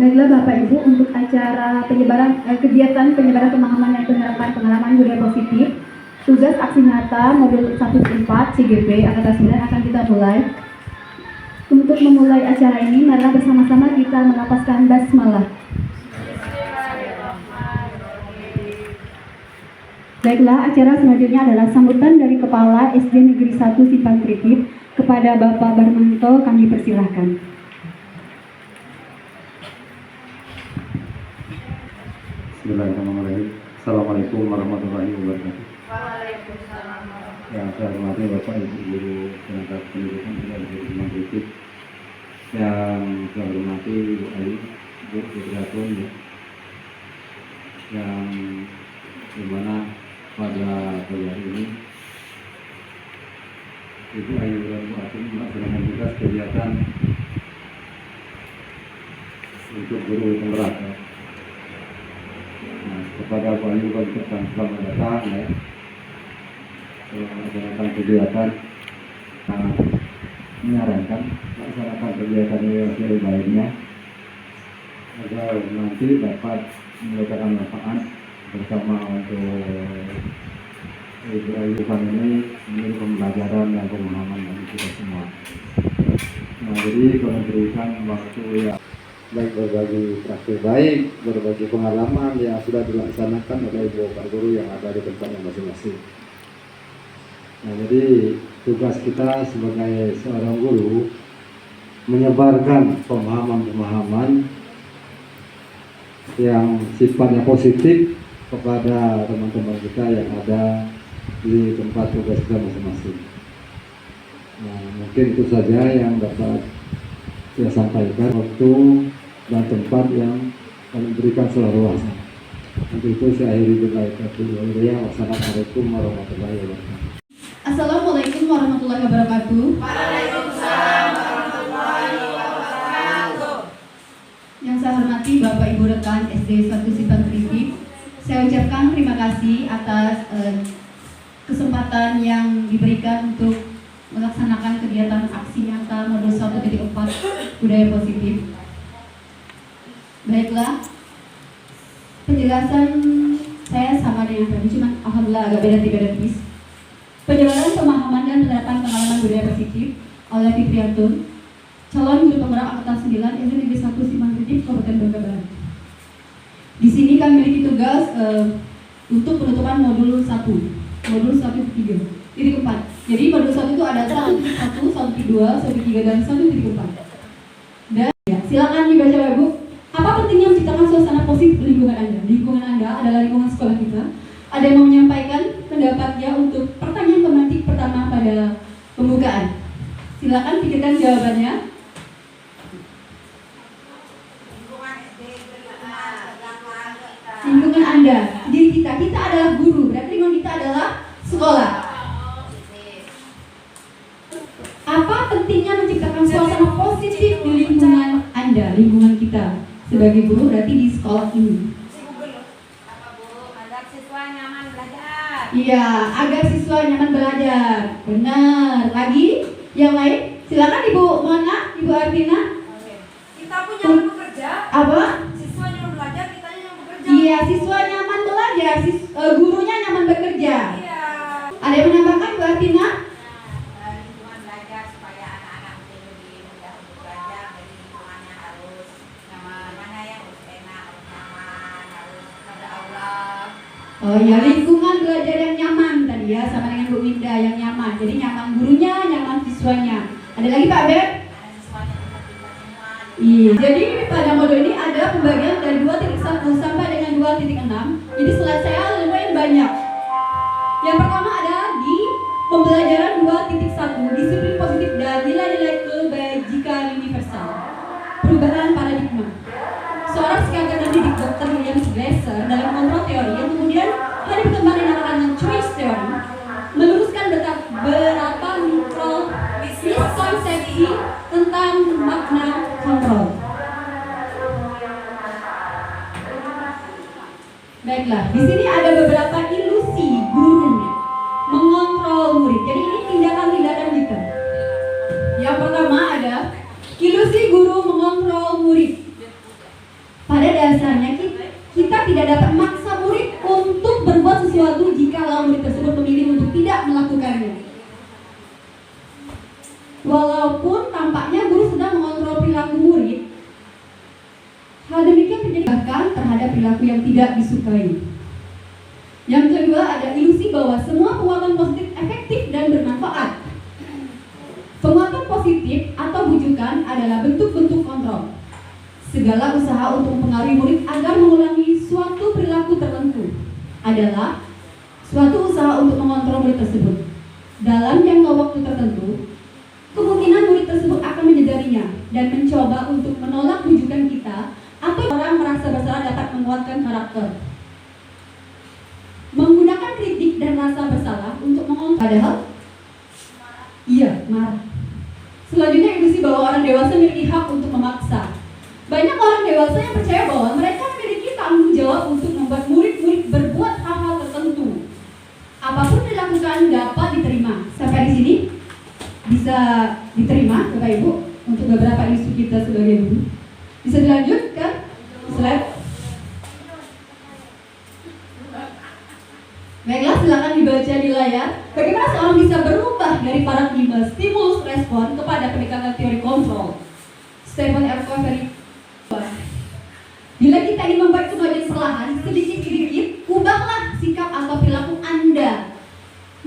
Baiklah Bapak Ibu, untuk acara kegiatan penyebaran pemahaman dan penerapan pengalaman budaya positif, tugas aksi nyata modul 1-4 CGP Angkatan 9 akan kita mulai. Untuk memulai acara ini, marilah bersama-sama kita melafazkan basmalah. Baiklah, acara selanjutnya adalah sambutan dari Kepala SD Negeri 1 Simpang Tripit. Kepada Bapak Barmanto kami persilahkan. Bismillahirrahmanirrahim. Assalamualaikum warahmatullahi wabarakatuh. Waalaikumsalam. Yang saya hormati Bapak Ibu Guru Tenaga Pendidikan dari Simpang Tripit, yang saya hormati Ibu Ayu, Bu Fitriatun, yang dimana pada pagi hari ini Ibu Ayu dan Bu Atin melaksanakan tugas kegiatan untuk guru penggerak. Nah, kepada Bu Ayu kami ucapkan selamat datang ya. Melaksanakan kegiatan, menyarankan melaksanakan kegiatan yang sebaiknya agar nanti dapat memberikan manfaat bersama untuk Ibu Ayu ini menjadi pembelajaran dan pemahaman bagi kita semua. Nah, jadi kalau memberikan waktu yang baik, berbagi praktik baik, berbagi pengalaman yang sudah dilaksanakan oleh Ibu Pak Guru yang ada di tempatnya masing-masing. Nah, jadi tugas kita sebagai seorang guru menyebarkan pemahaman-pemahaman yang sifatnya positif kepada teman-teman kita yang ada di tempat tugas kita masing-masing. Nah, mungkin itu saja yang dapat saya sampaikan. Waktu dan tempat yang kami berikan seleluasnya. Untuk itu saya akhiri dengan wassalamualaikum warahmatullahi wabarakatuh. Assalamualaikum warahmatullahi wabarakatuh. Waalaikumsalam warahmatullahi wabarakatuh. Yang saya hormati Bapak Ibu rekan SD 1 Simpang Tripit, saya ucapkan terima kasih atas kesempatan yang diberikan untuk melaksanakan kegiatan aksi nyata modul 1.4 budaya positif. Baiklah, penjelasan saya sama dengan tadi, cuma alhamdulillah agak beda tipis. Penjelasan pemahaman dan penerapan pengalaman budaya positif oleh Fitriatun, calon guru penggerak angkatan 9 SD Negeri 1 Simpang Tripit, Kabupaten Bangka Barat. Di sini kami memiliki tugas untuk penutupan modul 1, modul 1.3, titik 4. Jadi modul 1 itu ada 1.1, 1.2, 1.3 dan 1.4. Dan ya, silakan dibaca Ibu. Apa pentingnya menciptakan suasana positif di lingkungan Anda? Lingkungan Anda adalah lingkungan sekolah kita. Ada yang mau menyampaikan pendapatnya untuk pertanyaan tematik pertama pada pembukaan. Silakan pikirkan jawabannya. Lingkungan Anda, diri kita adalah guru, berarti lingkungan kita adalah sekolah. Apa pentingnya menciptakan suasana positif di lingkungan Anda, lingkungan kita sebagai guru, berarti di sekolah ini? Agar siswa nyaman belajar. Iya, agar siswa nyaman belajar. Benar. Lagi yang lain? Silakan Ibu Mona, Ibu Artina. Kita pun nyaman bekerja. Apa? Siswa nyaman belajar, kitanya nyaman bekerja. Iya, siswa nyaman belajar, gurunya nyaman bekerja. Iya. Ada yang menambahkan Bu Artina? Lingkungan belajar supaya anak-anak menjadi lebih mudah untuk belajar. Jadi lingkungannya harus nyaman, mana yang harus enak, harus nyaman, harus ada aula. Oh ya, lingkungan belajar yang nyaman tadi ya, sama dengan Bu Winda, yang nyaman. Jadi nyaman gurunya, nyaman siswanya. Ada lagi Pak Beb? Ada siswanya pintar-pintar semua. Iya. Jadi pada modul ini ada pembagian dari 2.1 sampai dengan 2.6. Jadi slide saya lumayan banyak. Yang pertama ada di pembelajaran 2.1, disiplin positif dan nilai-nilai kebajikan universal. Perubahan paradigma. Seorang psikiater dan didik Dr. William Glasser dalam kontrol teori yang kemudian hari perkembangan dinamakan choice theory meluruskan beberapa miskonsepsi tentang makna kontrol. Baiklah, di sini ada beberapa ilusi guru mengontrol murid. Jadi ini tindakan-tindakan kita. Yang pertama ada ilusi guru mengontrol murid. tidak dapat memaksa murid untuk berbuat sesuatu jika murid tersebut memilih untuk tidak melakukannya. Walaupun tampaknya guru sedang mengontrol perilaku murid, hal demikian terjadi bahkan terhadap perilaku yang tidak disukai. Yang kedua, ada ilusi bahwa semua penguatan positif efektif dan bermanfaat. Penguatan positif atau bujukan adalah bentuk-bentuk kontrol. Segala usaha untuk mempengaruhi murid agar mengulangi suatu perilaku tertentu adalah suatu usaha untuk mengontrol murid tersebut. Dalam jangka waktu tertentu, kemungkinan murid tersebut akan menyadarinya dan mencoba untuk menolak bujukan kita, atau orang merasa bersalah dapat menguatkan karakter. Menggunakan kritik dan rasa bersalah untuk mengontrol, padahal iya, marah. Selanjutnya, ilusi bahwa orang dewasa memiliki hak untuk memaksa. Banyak orang dewasa yang percaya bahwa mereka memiliki tanggung jawab untuk membuat murid-murid berbuat hal-hal tertentu. Apapun dilakukan dapat diterima. Sampai di sini bisa diterima, Bapak Ibu, untuk beberapa isu kita sebagai guru. Bisa dilanjutkan slide. Baiklah, silakan dibaca di layar. Bagaimana seorang bisa berubah dari paradigma stimulus respon kepada pendekatan teori kontrol? Stephen R. Covey. Bila kita ingin membuat kemajuan perlahan, sedikit-sedikit, ubahlah sikap atau perilaku Anda.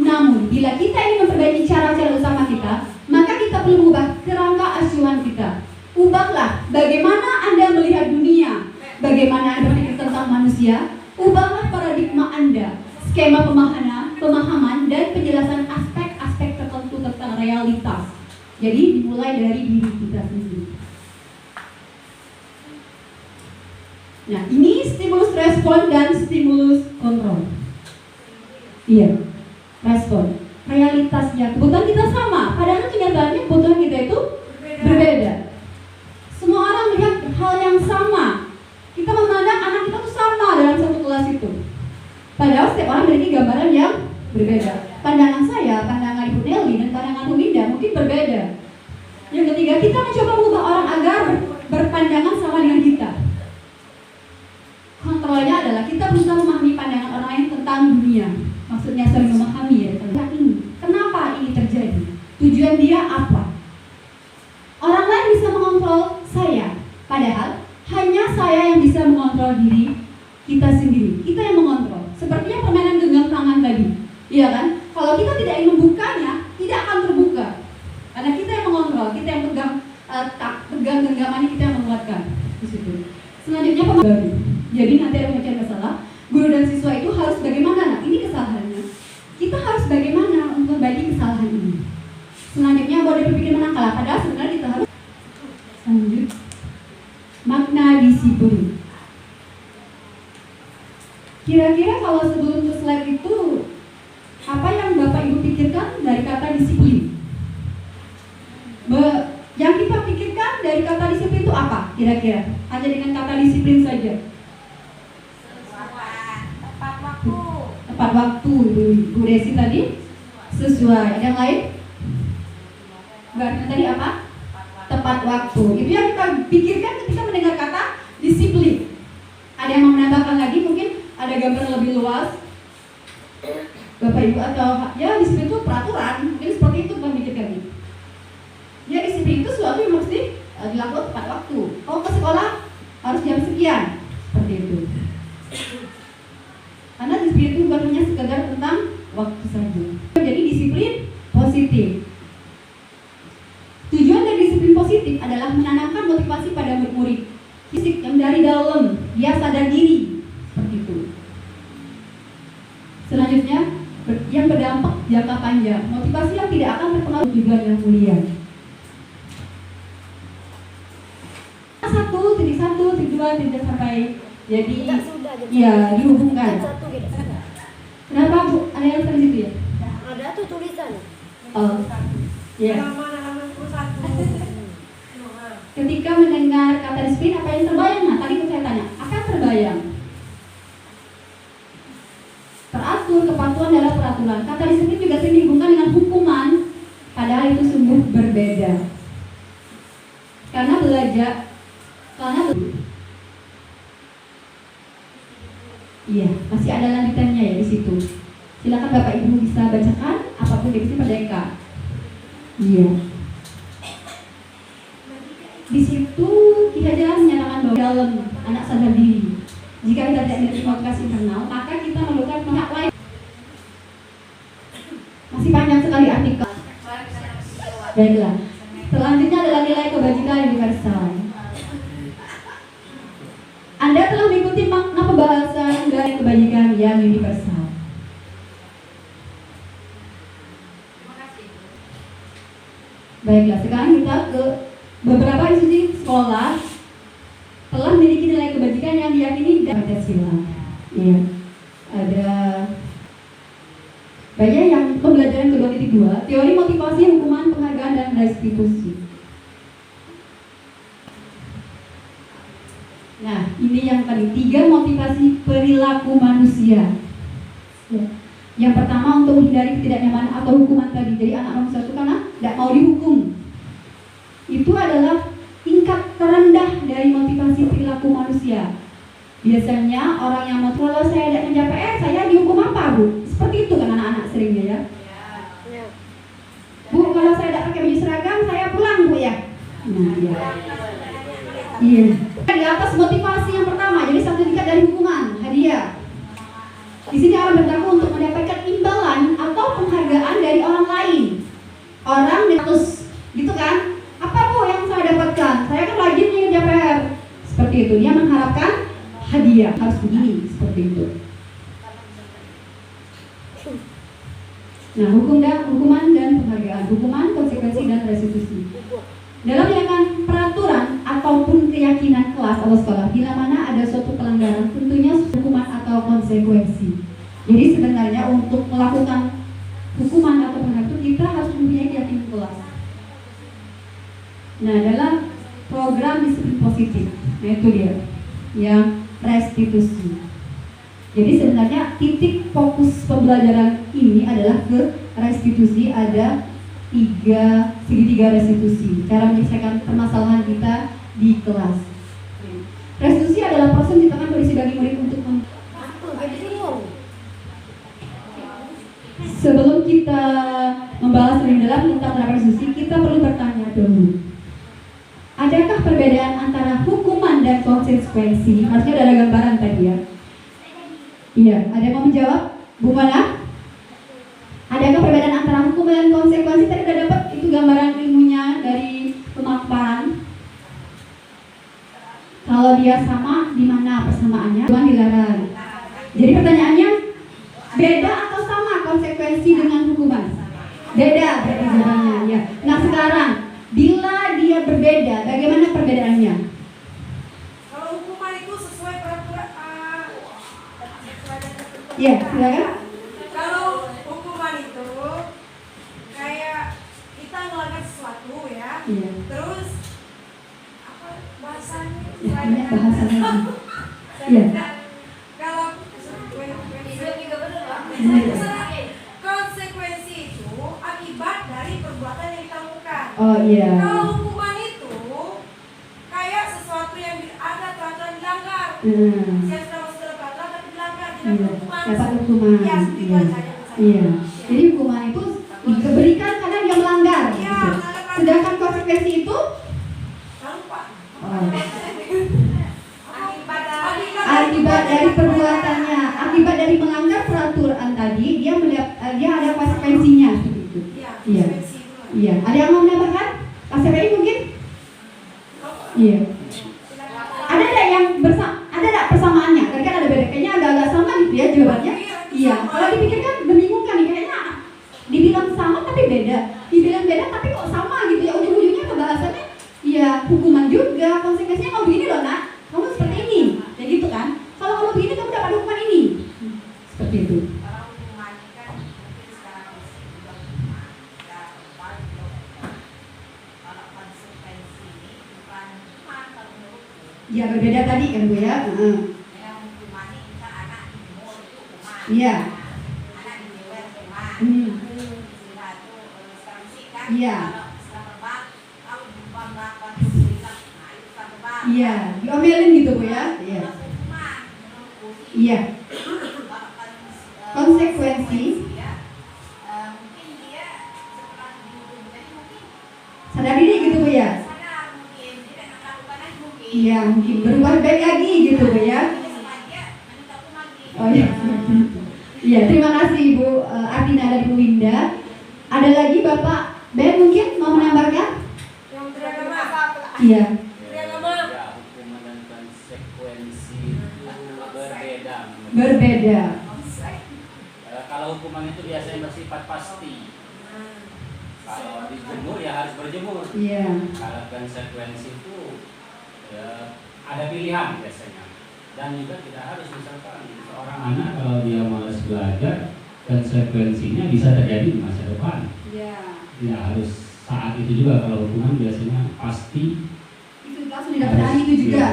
Namun, bila kita ingin memperbaiki cara-cara utama kita, maka kita perlu mengubah kerangka asuhan kita. Ubahlah bagaimana Anda melihat dunia, bagaimana Anda berpikir tentang manusia. Ubahlah paradigma Anda, skema pemahaman dan penjelasan aspek-aspek tertentu tentang realitas. Jadi dimulai dari diri kita sendiri. Nah, ini stimulus respon dan stimulus kontrol. Iya, respon. Realitasnya, kebutuhan kita sama, padahal kenyataannya kebutuhan kita itu berbeda. Semua orang melihat hal yang sama. Kita memandang anak kita itu sama dalam satu kelas itu. Padahal setiap orang memiliki gambaran yang berbeda. Pandangan saya, pandangan Ibu Nelly, dan pandangan Bu Winda mungkin berbeda. Yang ketiga, kita mencoba mengubah orang agar berpandangan sama dengan kita. Kontrolnya adalah kita berusaha memahami pandangan orang lain tentang dunia. Maksudnya saling memahami ya tentang ini. Kenapa ini terjadi? Tujuan dia apa? Orang lain bisa mengontrol saya, padahal hanya saya yang bisa mengontrol diri kita sendiri. Kita yang mengontrol. Sepertinya permainan genggam tangan tadi, iya kan? Kalau kita tidak ingin membukanya, tidak akan terbuka. Karena kita yang mengontrol, kita yang pegang genggamannya, kita yang menguatkan di situ. Selanjutnya pemahaman. Jadi nanti ada pemecatan masalah. Guru dan siswa itu harus bagaimana? Nah, ini kesalahannya. Kita harus bagaimana untuk memperbaiki kesalahan ini. Selanjutnya boleh berpikir menangkal. Padahal sebenarnya kita harus lanjut. Makna disiplin. Kira-kira kalau sebelum ke slide itu, apa yang Bapak Ibu pikirkan dari kata disiplin? Yang kita pikirkan dari kata disiplin itu apa? Kira-kira hanya dengan kata disiplin saja. Tepat waktu. Tepat waktu, Bu Desi tadi. Sesuai. Ada yang lain? Berarti tadi apa? Tepat waktu. Itu yang kita pikirkan ketika mendengar kata disiplin. Ada yang mau menambahkan lagi? Mungkin ada gambar lebih luas. Bapak Ibu atau ya disiplin itu peraturan. Mungkin seperti itu memikirkannya. Ya disiplin itu sesuatu yang mesti dilakukan tepat waktu. Kalau ke sekolah harus jam sekian. Seperti itu. Karena disiplin itu bukan hanya sekedar tentang waktu saja. Jadi disiplin positif. Tujuan dari disiplin positif adalah menanamkan motivasi pada murid-murid fisik yang dari dalam, dia sadar diri. Seperti itu. Selanjutnya, yang berdampak jangka panjang. Motivasi yang tidak akan terpengaruh tujuan yang mulia. 1, 2, 3 sampai jadi ya dihubungkan. Kenapa Bu? Ada yang di situ ya? Ada tuh tulisan. Oh, ya. Halaman 21. Ketika mendengar kata disiplin, apa yang terbayang? Nah, tadi saya tanya, apa yang terbayang? Teratur, kepatuhan dalam peraturan. Kata disiplin juga sering dihubungkan dengan hukuman, padahal itu sungguh berbeda. Karena ada lanjutannya ya di situ. Silakan Bapak Ibu bisa bacakan apapun definisi merdeka. Iya. Di situ Ki Hajar menyatakan bahwa dalam anak sadar diri, jika kita tidak memiliki motivasi internal, maka kita memerlukan pihak lain. Masih panjang sekali artikel. Baiklah. Selanjutnya adalah nilai kebajikan universal. Anda telah mengikuti makna pembahasan nilai kebajikan yang universal. Baiklah, sekarang kita ke beberapa institusi sekolah telah memiliki nilai kebajikan yang diyakini dan Pancasila. Ya, ada banyak yang pembelajaran kedua titik 2, teori motivasi, hukuman, penghargaan, dan restitusi. Nah, ini yang tadi 3 motivasi perilaku manusia. Ya. Yang pertama untuk menghindari ketidaknyamanan atau hukuman tadi. Jadi anak manusia itu karena tidak mau dihukum. Itu adalah tingkat terendah dari motivasi perilaku manusia. Biasanya orang yang mau kalau saya tidak kerja PR, saya dihukum apa, Bu? Seperti itu kan anak-anak seringnya ya. Bu, kalau saya tidak pakai baju seragam, saya pulang, Bu ya. Nah, iya. Iya. Di atas motivasi yang pertama, jadi satu tingkat dari hukuman, hadiah. Di sini orang berdakwah untuk mendapatkan imbalan atau penghargaan dari orang lain. Orang terus, gitu kan? Apa Bu yang saya dapatkan? Saya kan rajin nih kerja PR. Seperti itu, dia mengharapkan hadiah harus begini, seperti itu. Nah, hukuman dan penghargaan, hukuman, konsekuensi dan restitusi. Dalam menjalankan peraturan ataupun keyakinan kelas atau sekolah, bila mana ada suatu pelanggaran, tentunya hukuman atau konsekuensi. Jadi sebenarnya untuk melakukan hukuman atau penghargaan itu kita harus mempunyai keyakinan kelas. Nah, dalam program disiplin positif, nah itu dia, yang restitusi. Jadi sebenarnya titik fokus pembelajaran ini adalah ke restitusi, ada segitiga restitusi, cara menyelesaikan permasalahan kita di kelas. Restitusi adalah proses menciptakan kondisi bagi murid untuk sebelum kita membahas lebih dalam tentang restitusi, kita perlu bertanya dulu. Adakah perbedaan antara hukuman dan konsekuensi? Harusnya ada gambaran tadi ya. Iya, ada yang mau menjawab? Bu Mana? Adakah perbedaan antara hukum dan konsekuensi? Tadi sudah dapat itu gambaran ilmunya dari pemaparan. Kalau dia sama, di mana persamaannya? Tuhan dilarang. Jadi pertanyaannya, beda atau sama konsekuensi dengan hukuman? Beda berarti jawabannya. Ya. Nah sekarang, bila dia berbeda, bagaimana perbedaannya? Kalau hukuman itu sesuai peraturan Ya, silakan. Kalau hukuman itu kayak kita melakukan sesuatu ya, Iya. terus apa bahasanya? Ya, banyak bahasanya. Iya. Kalau konsekuensi itu akibat dari perbuatan yang kita lakukan. Oh iya. Kalau hukuman itu kayak sesuatu yang ada peraturan dilanggar. Saya sudah masuk dalam peraturan tapi dilanggar, jadi Iya. hukuman. Dapat hukuman. Ya, seperti itu Iya. aja. Iya. Jadi hukuman itu diberikan karena dia melanggar. Iya, Gitu. melanggar. Sedangkan konsekuensi itu Lupa. akibat dari perbuatannya, akibat dari melanggar peraturan tadi, dia ada konsekuensinya seperti itu. Iya. Iya. Ada yang mau menambahkan? Pak Serai mungkin? Iya. Ada nggak persamaannya? Tadi kan ada beda, kayaknya agak-agak sama gitu ya jawabannya. Iya. Kalau dipikirkan membingungkan nih, kayaknya dibilang sama tapi beda, dibilang beda tapi kok sama gitu ya, ujung-ujungnya pembahasannya ya hukuman juga, konsekuensinya kalau begini loh nak, kamu seperti ini, ya gitu kan? Kalau kamu begini kamu dapat hukuman ini, seperti itu. Kalau hukuman kan mungkin secara fisik juga hukuman, ya kembali ke kalau konsekuensi ini bukan hukuman kalau menurutku. Ya berbeda tadi kan Bu ya. Yang hukuman ini kita anak dimur itu hukuman. Iya. Anak dijewer hukuman. Istirahat itu sekarang sih kan. Iya. Kalau setelah terbang, kalau bukan melakukan kesulitan, nah itu setelah terbang. Iya, diomelin gitu Bu ya. Iya. Hukuman menurutku sih. Iya. Kalau konsekuensi. Ya, mungkin dia setelah dihukum tadi mungkin Sadar diri gitu Bu ya. sadar, mungkin dia tidak melakukan lagi mungkin. Iya, mungkin berubah baik lagi gitu Bu ya. Dia sengaja meminta hukum lagi. Oh iya. Iya, terima kasih Ibu Ardina dan Bu Winda. Ada lagi Bapak Ben mungkin mau menambahkan? Yang beragama. Iya. Ya, hukuman dan konsekuensi berbeda. Berbeda. Kalau hukuman itu biasanya bersifat pasti. Kalau dijemur ya harus berjemur. Iya. Kalau konsekuensi itu ya, ada pilihan biasanya. Dan juga tidak harus, misalkan seorang anak kalau dia malas belajar, konsekuensinya bisa terjadi di masa depan. Iya. Tidak harus saat itu juga. Kalau hukuman biasanya pasti Itu langsung didapat hari itu juga.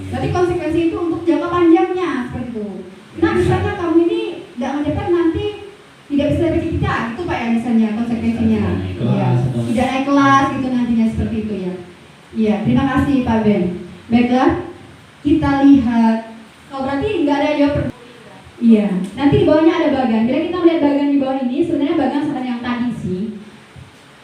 Berarti konsekuensi itu untuk jangka panjangnya seperti itu. Nah, misalnya kamu ini nggak ngedepan nanti tidak bisa dapat kita, itu Pak ya misalnya konsekuensinya. Naik Iya. kelas atau- Tidak naik kelas gitu nantinya seperti itu ya. Iya, terima kasih Pak Ben. Baiklah, kita lihat. Kalau berarti nggak ada jawab. Iya, nanti di bawahnya ada bagan. Bila kita melihat bagan di bawah ini, sebenarnya bagan seperti yang tadi sih.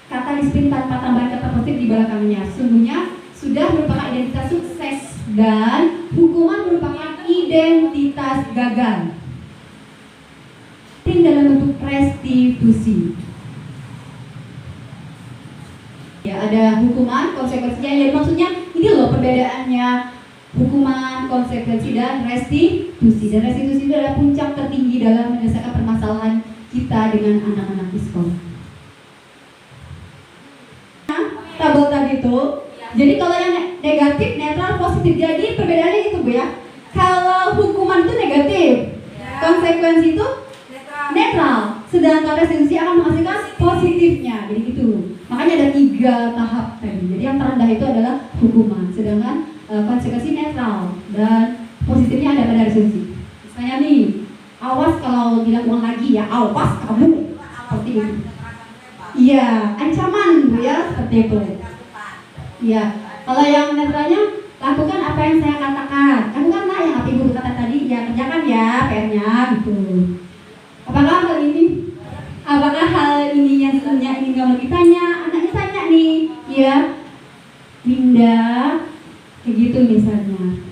Kata disiplin tanpa tambahan kata positif di belakangnya. Sungguhnya sudah merupakan identitas sukses dan hukuman merupakan identitas gagal. Disiplin dalam bentuk restitusi. Ya, ada hukuman, konsekuensinya. Jadi maksudnya ini loh perbedaannya hukuman, konsekuensi dan restitusi. Dan restitusi itu adalah puncak tertinggi dalam menyelesaikan permasalahan kita dengan anak-anak di sekolah. Nah, tabel tadi itu. Jadi kalau yang negatif, netral, positif. Jadi perbedaannya itu Bu ya. Kalau hukuman itu negatif, konsekuensi itu netral. Sedangkan restitusi akan menghasilkan positifnya. Jadi gitu. Makanya ada 3 tahap tadi. Jadi yang terendah itu adalah hukuman. Sedangkan konsekuensi netral dan positifnya ada pada restitusi. Misalnya nih, awas kalau dilakukan lagi ya, awas kamu. Seperti itu. Iya, ancaman Bu ya, seperti itu. Iya, kalau yang netralnya lakukan apa yang saya katakan. Lakukanlah yang apa Ibu kata tadi, ya kerjakan ya PR-nya gitu. Apakah hal ini yang sebenarnya ingin kamu ditanya? Anaknya tanya nih, ya Winda, kayak gitu misalnya.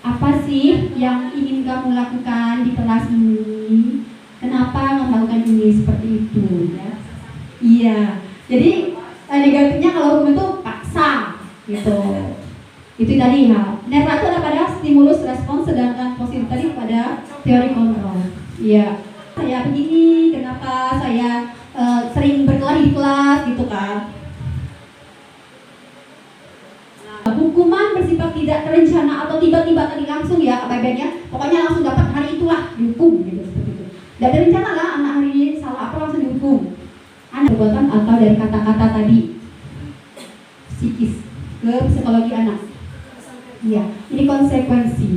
Apa sih yang ingin kamu lakukan di kelas ini? Kenapa kamu melakukan ini seperti itu? Ya, iya. Jadi negatifnya kalau hukum itu paksa, gitu. Itu tadi ya. Netral itu ada pada stimulus respons, sedangkan positif tadi pada teori kontrol. Iya. Saya begini, kenapa saya sering berkelahi di kelas gitu kan. Hukuman bersifat tidak terencana atau tiba-tiba tadi langsung ya KPB-nya, pokoknya langsung dapat hari itulah dihukum gitu seperti itu. Tidak terencana lah anak hari ini salah apa langsung dihukum. Anak perbuatan atau dari kata-kata tadi psikis ke psikologi anak. Iya, ini konsekuensi.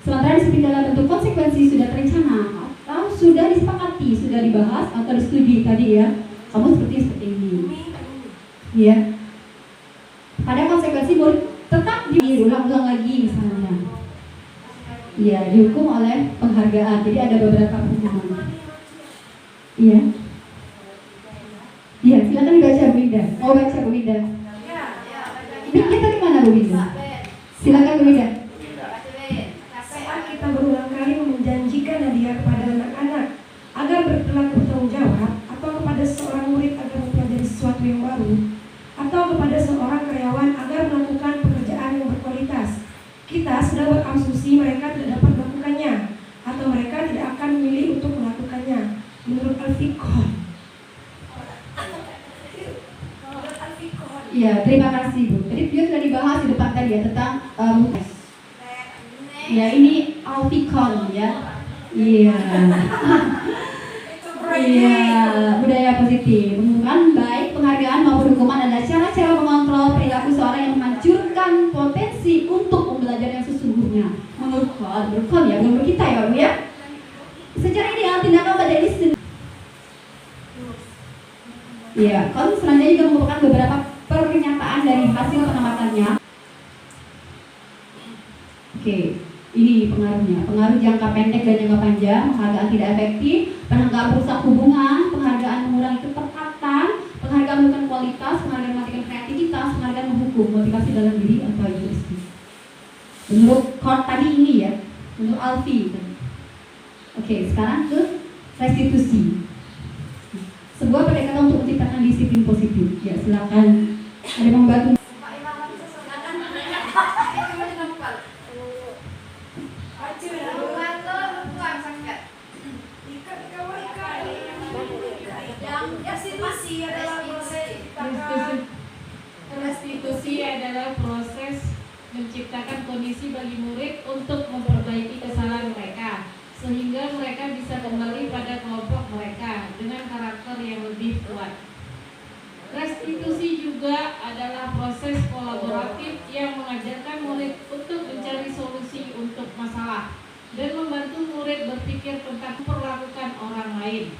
Sementara disiplin dalam bentuk konsekuensi sudah terencana atau sudah disepakati, sudah dibahas atau disetujui tadi ya. Kamu seperti ini. Iya. Pada konsekuensi tetap diulang-ulang lagi misalnya. Iya, dihukum oleh penghargaan. Jadi ada beberapa hukuman. Iya. Iya, silakan dibaca Bu Winda. Mau baca Bu Winda? Ini kita di mana Bu Winda? Silakan Bu Winda. Saat kita berulang kali menjanjikan hadiah kepada anak-anak agar berperilaku bertanggung jawab, atau kepada seorang murid agar mempelajari sesuatu yang baru, atau kepada seorang karyawan agar melakukan pekerjaan yang berkualitas, kita sudah berasumsi mereka tidak dapat melakukannya atau mereka tidak akan memilih untuk melakukannya. Menurut Al-Fiqh. Iya, terima kasih Bu. Jadi video sudah dibahas di depan tadi ya tentang ya ini Alfikon ya. Iya. Iya, budaya positif. Pengumuman baik penghargaan maupun hukuman adalah cara-cara mengontrol perilaku seorang yang menghancurkan potensi untuk pembelajaran yang sesungguhnya. Menurut kon ya, menurut kita ya Bu ya. Secara ideal tindakan pada ini ya, kon selanjutnya juga merupakan beberapa pernyataan dari hasil pengamatannya. Oke, Ini pengaruhnya, pengaruh jangka pendek dan jangka panjang, penghargaan tidak efektif, penghargaan merusak hubungan, penghargaan mengurangi ketepatan, penghargaan menurunkan kualitas, penghargaan mematikan kreativitas, penghargaan menghukum motivasi dalam diri atau egoistik. Menurut Kort tadi ini ya, menurut Alfi. Oke, sekarang ke restitusi. Sebuah pendekatan untuk menciptakan disiplin positif. Ya, silakan. Ada yang membantu. Restitusi adalah proses menciptakan kondisi bagi murid untuk memperbaiki kesalahan mereka sehingga mereka bisa kembali pada kelompok mereka dengan karakter yang lebih kuat. Restitusi juga adalah proses kolaboratif yang mengajarkan murid untuk mencari solusi untuk masalah dan membantu murid berpikir tentang perlakukan orang lain.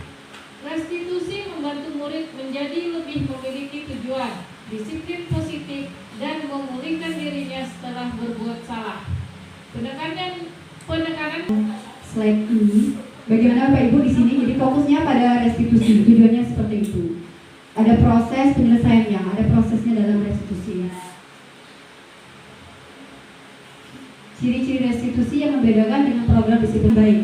Restitusi membantu murid menjadi lebih memiliki tujuan, disiplin positif, dan memulihkan dirinya setelah berbuat salah. Penekanan Slide ini, bagaimana Bapak Ibu di sini? Jadi fokusnya pada restitusi, tujuannya seperti itu. Ada proses penyelesaiannya, ada prosesnya dalam restitusi. Ciri-ciri restitusi yang membedakan dengan program disiplin baik.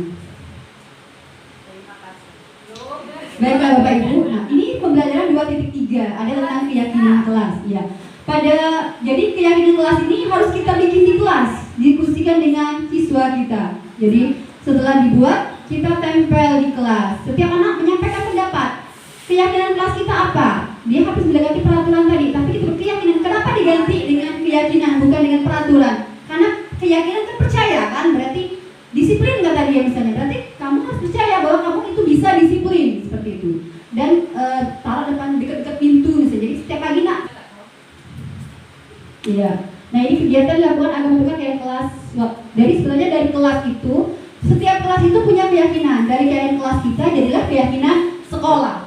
Baiklah Bapak Ibu, nah ini pembelajaran 2.3 ada tentang keyakinan kelas. Ya, jadi keyakinan kelas ini harus kita bikin di kelas, diskusikan dengan siswa kita. Jadi setelah dibuat, kita tempel di kelas. Setiap anak menyampaikan pendapat. Keyakinan kelas kita apa? Dia harus mendekati peraturan tadi, tapi itu keyakinan. Kenapa diganti dengan keyakinan bukan dengan peraturan? Karena keyakinan kan percaya kan, berarti disiplin nggak tadi ya misalnya. Berarti kamu harus percaya bahwa kamu itu bisa disiplin seperti itu. Dan taruh depan dekat-dekat pintu misalnya. Jadi setiap pagi nak. Iya. Nah ini kegiatan dilakukan agar membuka kayak kelas. Dari sebenarnya dari kelas itu, setiap kelas itu punya keyakinan. Dari keyakinan kelas kita jadilah keyakinan sekolah.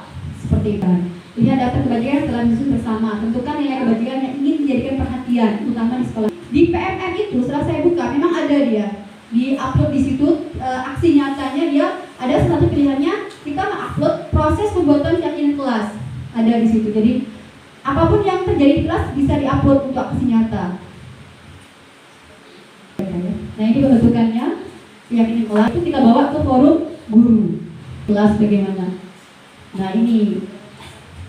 Seperti itu. Lihat data kebajikan telah disusun bersama. Tentukan nilai kebajikan yang ingin menjadikan perhatian, terutama di sekolah. Di PMM itu setelah saya buka, memang ada dia di upload di situ aksi nyatanya dia ada satu pilihannya kita mengupload proses pembuatan keyakinan kelas ada di situ. Jadi apapun yang terjadi di kelas bisa diupload untuk aksi nyata. Nah ini pembentukannya keyakinan kelas itu kita bawa ke forum guru kelas bagaimana. Nah ini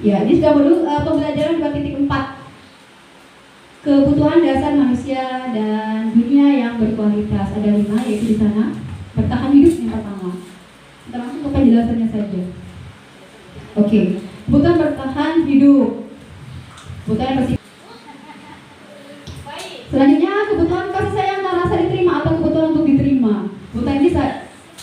ya ini sudah dulu pembelajaran 2.4 kebutuhan dasar manusia dan dunia yang berkualitas. Ada 5 yaitu di sana. Bertahan hidup yang pertama. Kita langsung ke penjelasannya saja. Oke, kebutuhan bertahan hidup. Kebutuhan bersih. Selanjutnya kebutuhan kasih sayang dan rasa diterima atau kebutuhan untuk diterima. Kebutuhan ini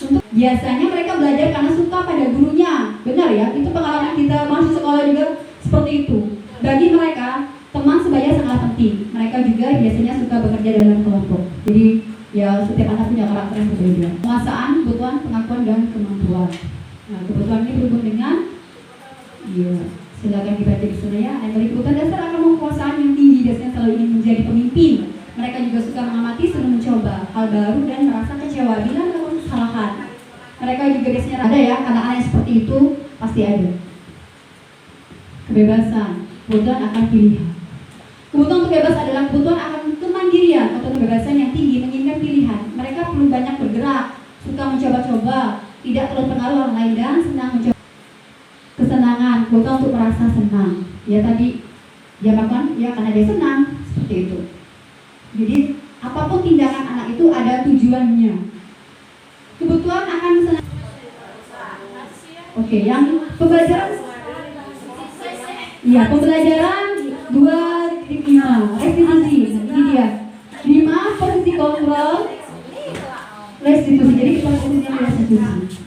untuk biasanya mereka belajar karena suka pada gurunya. Benar ya? Itu pengalaman kita masuk sekolah juga seperti itu. Bagi mereka teman sebaya sangat penting. Mereka juga biasanya suka bekerja dalam kelompok. Jadi ya setiap anak punya karakter yang berbeda. Penguasaan, kebutuhan, pengakuan dan kemampuan. Nah kebutuhan ini berhubung dengan silakan dibaca di sana ya. Yang dari kebutuhan dasar akan penguasaan yang tinggi biasanya selalu ingin menjadi pemimpin. Mereka juga suka mengamati, senang mencoba hal baru dan merasa kecewa bila melakukan kesalahan. Mereka juga biasanya ada ya anak-anak yang seperti itu pasti ada. Kebebasan, kebutuhan akan pilihan. Kebutuhan untuk bebas adalah kebutuhan akan kemandirian atau kebebasan yang tinggi menginginkan pilihan. Mereka perlu banyak bergerak, suka mencoba-coba, tidak terpengaruh orang lain dan senang mencoba. Kesenangan, kebutuhan untuk merasa senang. Ya tadi dia makan ya karena dia senang seperti itu. Jadi apapun tindakan anak itu ada tujuannya. Kebutuhan akan senang. Oke, yang pembelajaran. Iya, pembelajaran 2.5 restitusi. Ini dia 5 posisi kontrol restitusi. Jadi kita fokusnya restitusi.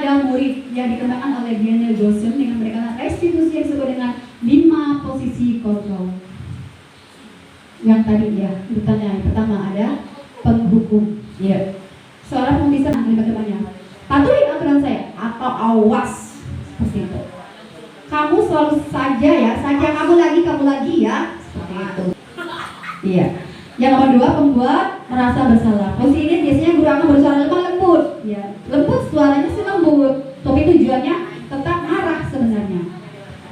Ada murid yang dikembangkan oleh Daniel Johnson dengan pendekatan restitusi yang disebut dengan 5 posisi kontrol. Yang tadi ya, urutannya yang pertama ada penghukum. Ya, seorang pembisa menerima temannya. Patuhi aturan saya atau awas seperti itu. Kamu selalu saja ya, saja kamu lagi ya, seperti itu. Iya. Yang nomor 2, pembuat merasa bersalah. Posisi ini biasanya guru akan bersuara lemah lembut, ya. Lembut suaranya sih lembut, tapi tujuannya tetap marah sebenarnya.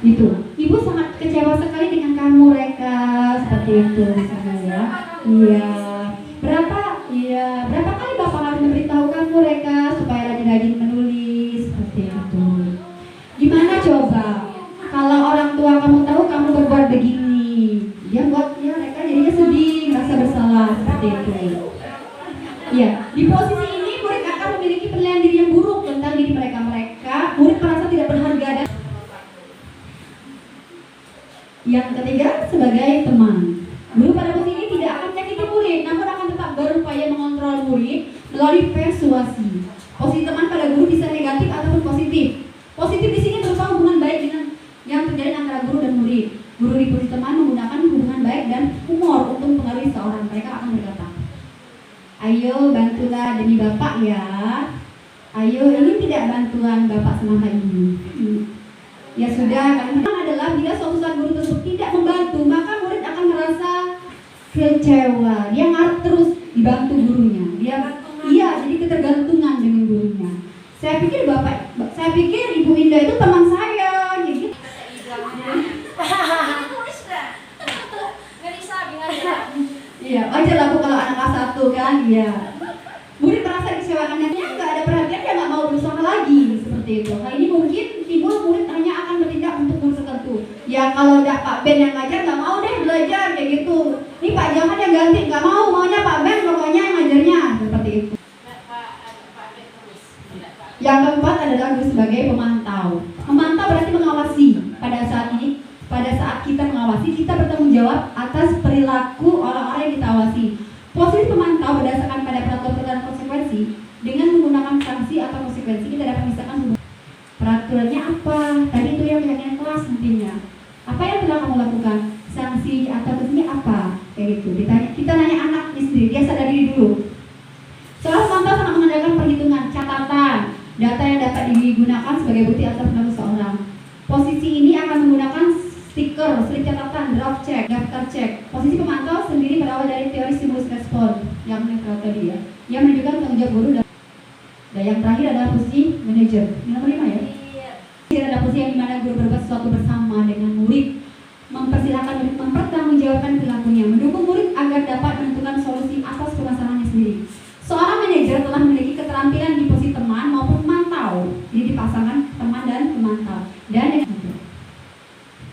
Gitu. Ibu sangat kecewa sekali dengan kamu, Reka, seperti itu misalnya ya. Iya. Berapa kali Bapak harus memberitahu kamu, Reka, supaya rajin-rajin menulis, seperti itu. Gimana coba kalau orang tua kamu tahu kamu berbuat begini, dia buat ya mereka jadinya sedih, merasa bersalah, seperti itu. Ya, di posisi ini murid akan memiliki penilaian diri yang buruk tentang diri mereka. Murid merasa tidak berharga dan yang ketiga sebagai teman. Guru pada posisi ini tidak akan menyakiti murid, namun akan tetap berupaya mengontrol murid melalui persuasi. Posisi teman pada guru bisa negatif ataupun positif. Positif di sini berupa hubungan baik dengan yang terjadi antara guru dan murid. Guru di posisi teman menggunakan hubungan baik dan humor untuk mempengaruhi seorang. Mereka akan berkata, ayo bantulah demi Bapak ya. Ayo, ini tidak bantuan Bapak sama Ibu. Ya sudah, karena adalah bila suatu saat guru tersebut tidak membantu, maka murid akan merasa kecewa. Dia ngarep terus dibantu gurunya. Iya, jadi ketergantungan dengan gurunya. Saya pikir Ibu Indah itu teman saya, gitu. Iya, wajar lah Bu kalau anak kelas 1 kan, iya. Murid merasa kecewaannya, nggak ada perhatian, dia nggak mau berusaha lagi, seperti itu. Hal ini mungkin timbul murid hanya akan bertindak untuk guru tertentu. Ya kalau ada Pak Ben yang ngajar, nggak mau deh belajar kayak gitu. Ini Pak Jaman yang ganti, nggak mau, maunya Pak Ben pokoknya yang ngajarnya, seperti itu. Yang keempat adalah guru sebagai pemantau. Memantau berarti mengawasi. Pada saat kita mengawasi, kita bertanggung jawab atas perilaku orang-orang yang kita awasi. Posisi pemantau berdasarkan pada peraturan dan konsekuensi. Dengan menggunakan sanksi atau konsekuensi, kita dapat memisahkan peraturannya apa. Tadi itu yang bagian kelas nantinya. Apa yang telah kamu lakukan? Sanksi atau konsekuensinya apa? Kayak gitu. Kita nanya anaknya sendiri, dia sadar diri dulu. Seorang pemantau sangat mengandalkan perhitungan, catatan, data yang dapat digunakan sebagai bukti atas perilaku seseorang. Posisi ini akan menggunakan stiker, slip catatan, draft check, daftar cek. Posisi pemantau sendiri berawal dari teori stimulus respon yang netral tadi ya, yang menunjukkan tanggung jawab guru dan yang terakhir adalah posisi manajer. Ini nomor 5 ya. Ini adalah posisi yang dimana guru berbuat sesuatu bersama dengan murid, mempersilahkan murid mempertanggungjawabkan perilakunya, mendukung murid agar dapat menentukan solusi atas permasalahannya sendiri. Seorang manajer telah memiliki keterampilan di posisi teman maupun pemantau. Jadi dipasangkan teman dan pemantau.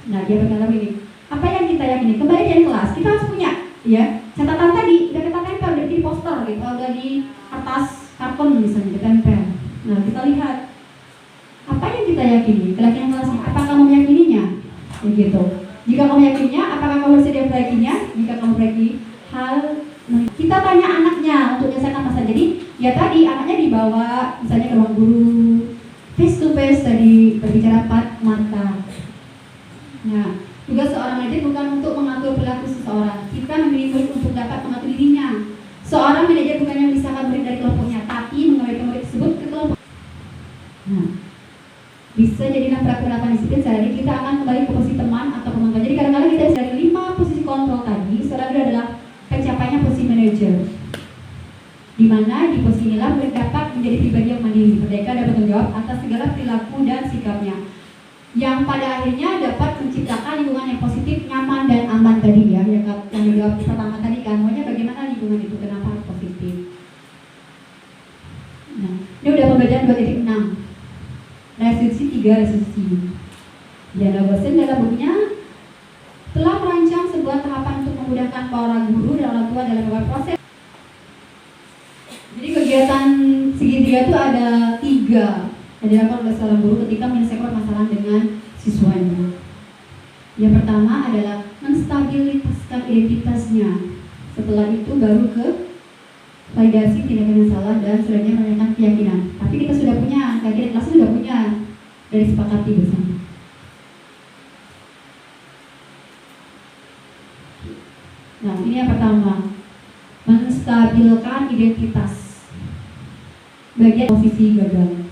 Nah, dia berkata begini, apa yang kita yakini? Kembali ke kelas, kita harus punya ya catatan tadi, udah kita tempel, udah di poster gitu, udah di atas karton misalnya, kita tempel. Nah, kita lihat apa yang kita yakini, keyakinan kelasnya, apakah kamu meyakininya? Begitu. Jika kamu meyakininya, apakah kamu bersedia meyakininya? Jika kamu meyakini hal, kita tanya anaknya untuk menyelesaikan masalah. Jadi, ya tadi anaknya dibawa misalnya ke ruang guru, face to face tadi berbicara empat mata. Nah, tugas seorang manajer bukan untuk mengatur perilaku seseorang. Kita memilih murid untuk dapat mengatur dirinya. Seorang manajer bukan yang memisahkan murid dari kelompoknya, tapi mengembalikan murid tersebut ke kelompok. Nah, bisa jadi peraturan disiplin. Sehari kita akan kembali ke posisi teman atau pemantau. Jadi kadang-kadang kita dari 5 posisi kontrol tadi, selanjutnya adalah pencapaiannya posisi manajer. Di mana di posisi inilah murid dapat menjadi pribadi yang mandiri, merdeka dan bertanggung jawab atas segala perilaku dan sikapnya, yang pada akhirnya dapat menciptakan lingkungan yang positif, nyaman dan aman tadi ya, yang dijawab pertama tadi kan, maunya bagaimana lingkungan itu, kenapa harus positif. Nah, ini udah pembelajaran 2.6, resolusi 3 resolusi. Diana Gosen dalam bukunya telah merancang sebuah tahapan untuk memudahkan para guru dan orang tua dalam beberapa proses. Jadi kegiatan segitiga itu ada 3 yang dilakukan oleh seorang guru ketika menyelesaikan permasalahan dengan siswanya. Yang pertama adalah menstabilitaskan identitasnya. Setelah itu baru ke validasi tindakan yang salah dan selanjutnya menanyakan keyakinan. Tapi kita sudah punya, keyakinan kelas sudah punya dari sepakati bersama. Nah, ini yang pertama, menstabilkan identitas. Bagian posisi gagal.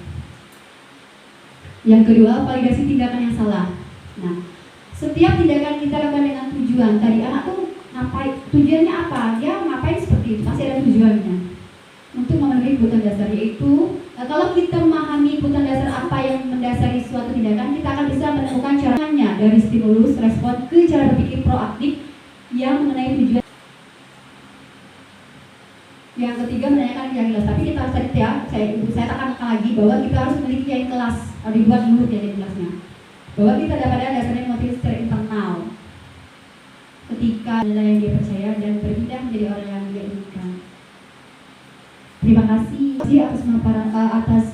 Yang kedua, validasi tindakan yang salah. Nah, setiap tindakan kita lakukan dengan tujuan. Tadi anak tuh ngapain, tujuannya apa, dia ngapain seperti itu, pasti ada tujuannya untuk memenuhi kebutuhan dasar, yaitu kalau kita memahami kebutuhan dasar apa yang mendasari suatu tindakan, kita akan bisa menemukan caranya dari stimulus respon ke cara berpikir proaktif yang mengenai tujuan. Yang ketiga, menanyakan yang jelas. Tapi kita harus tadi ya, saya tekankan lagi bahwa kita harus memiliki yang kelas, harus dibuat dulu yang kelasnya. Bahwa kita pada dasarnya motivasi secara internal. Ketika ada yang dia percaya dan berpindah menjadi orang yang dia inginkan. Terima kasih atas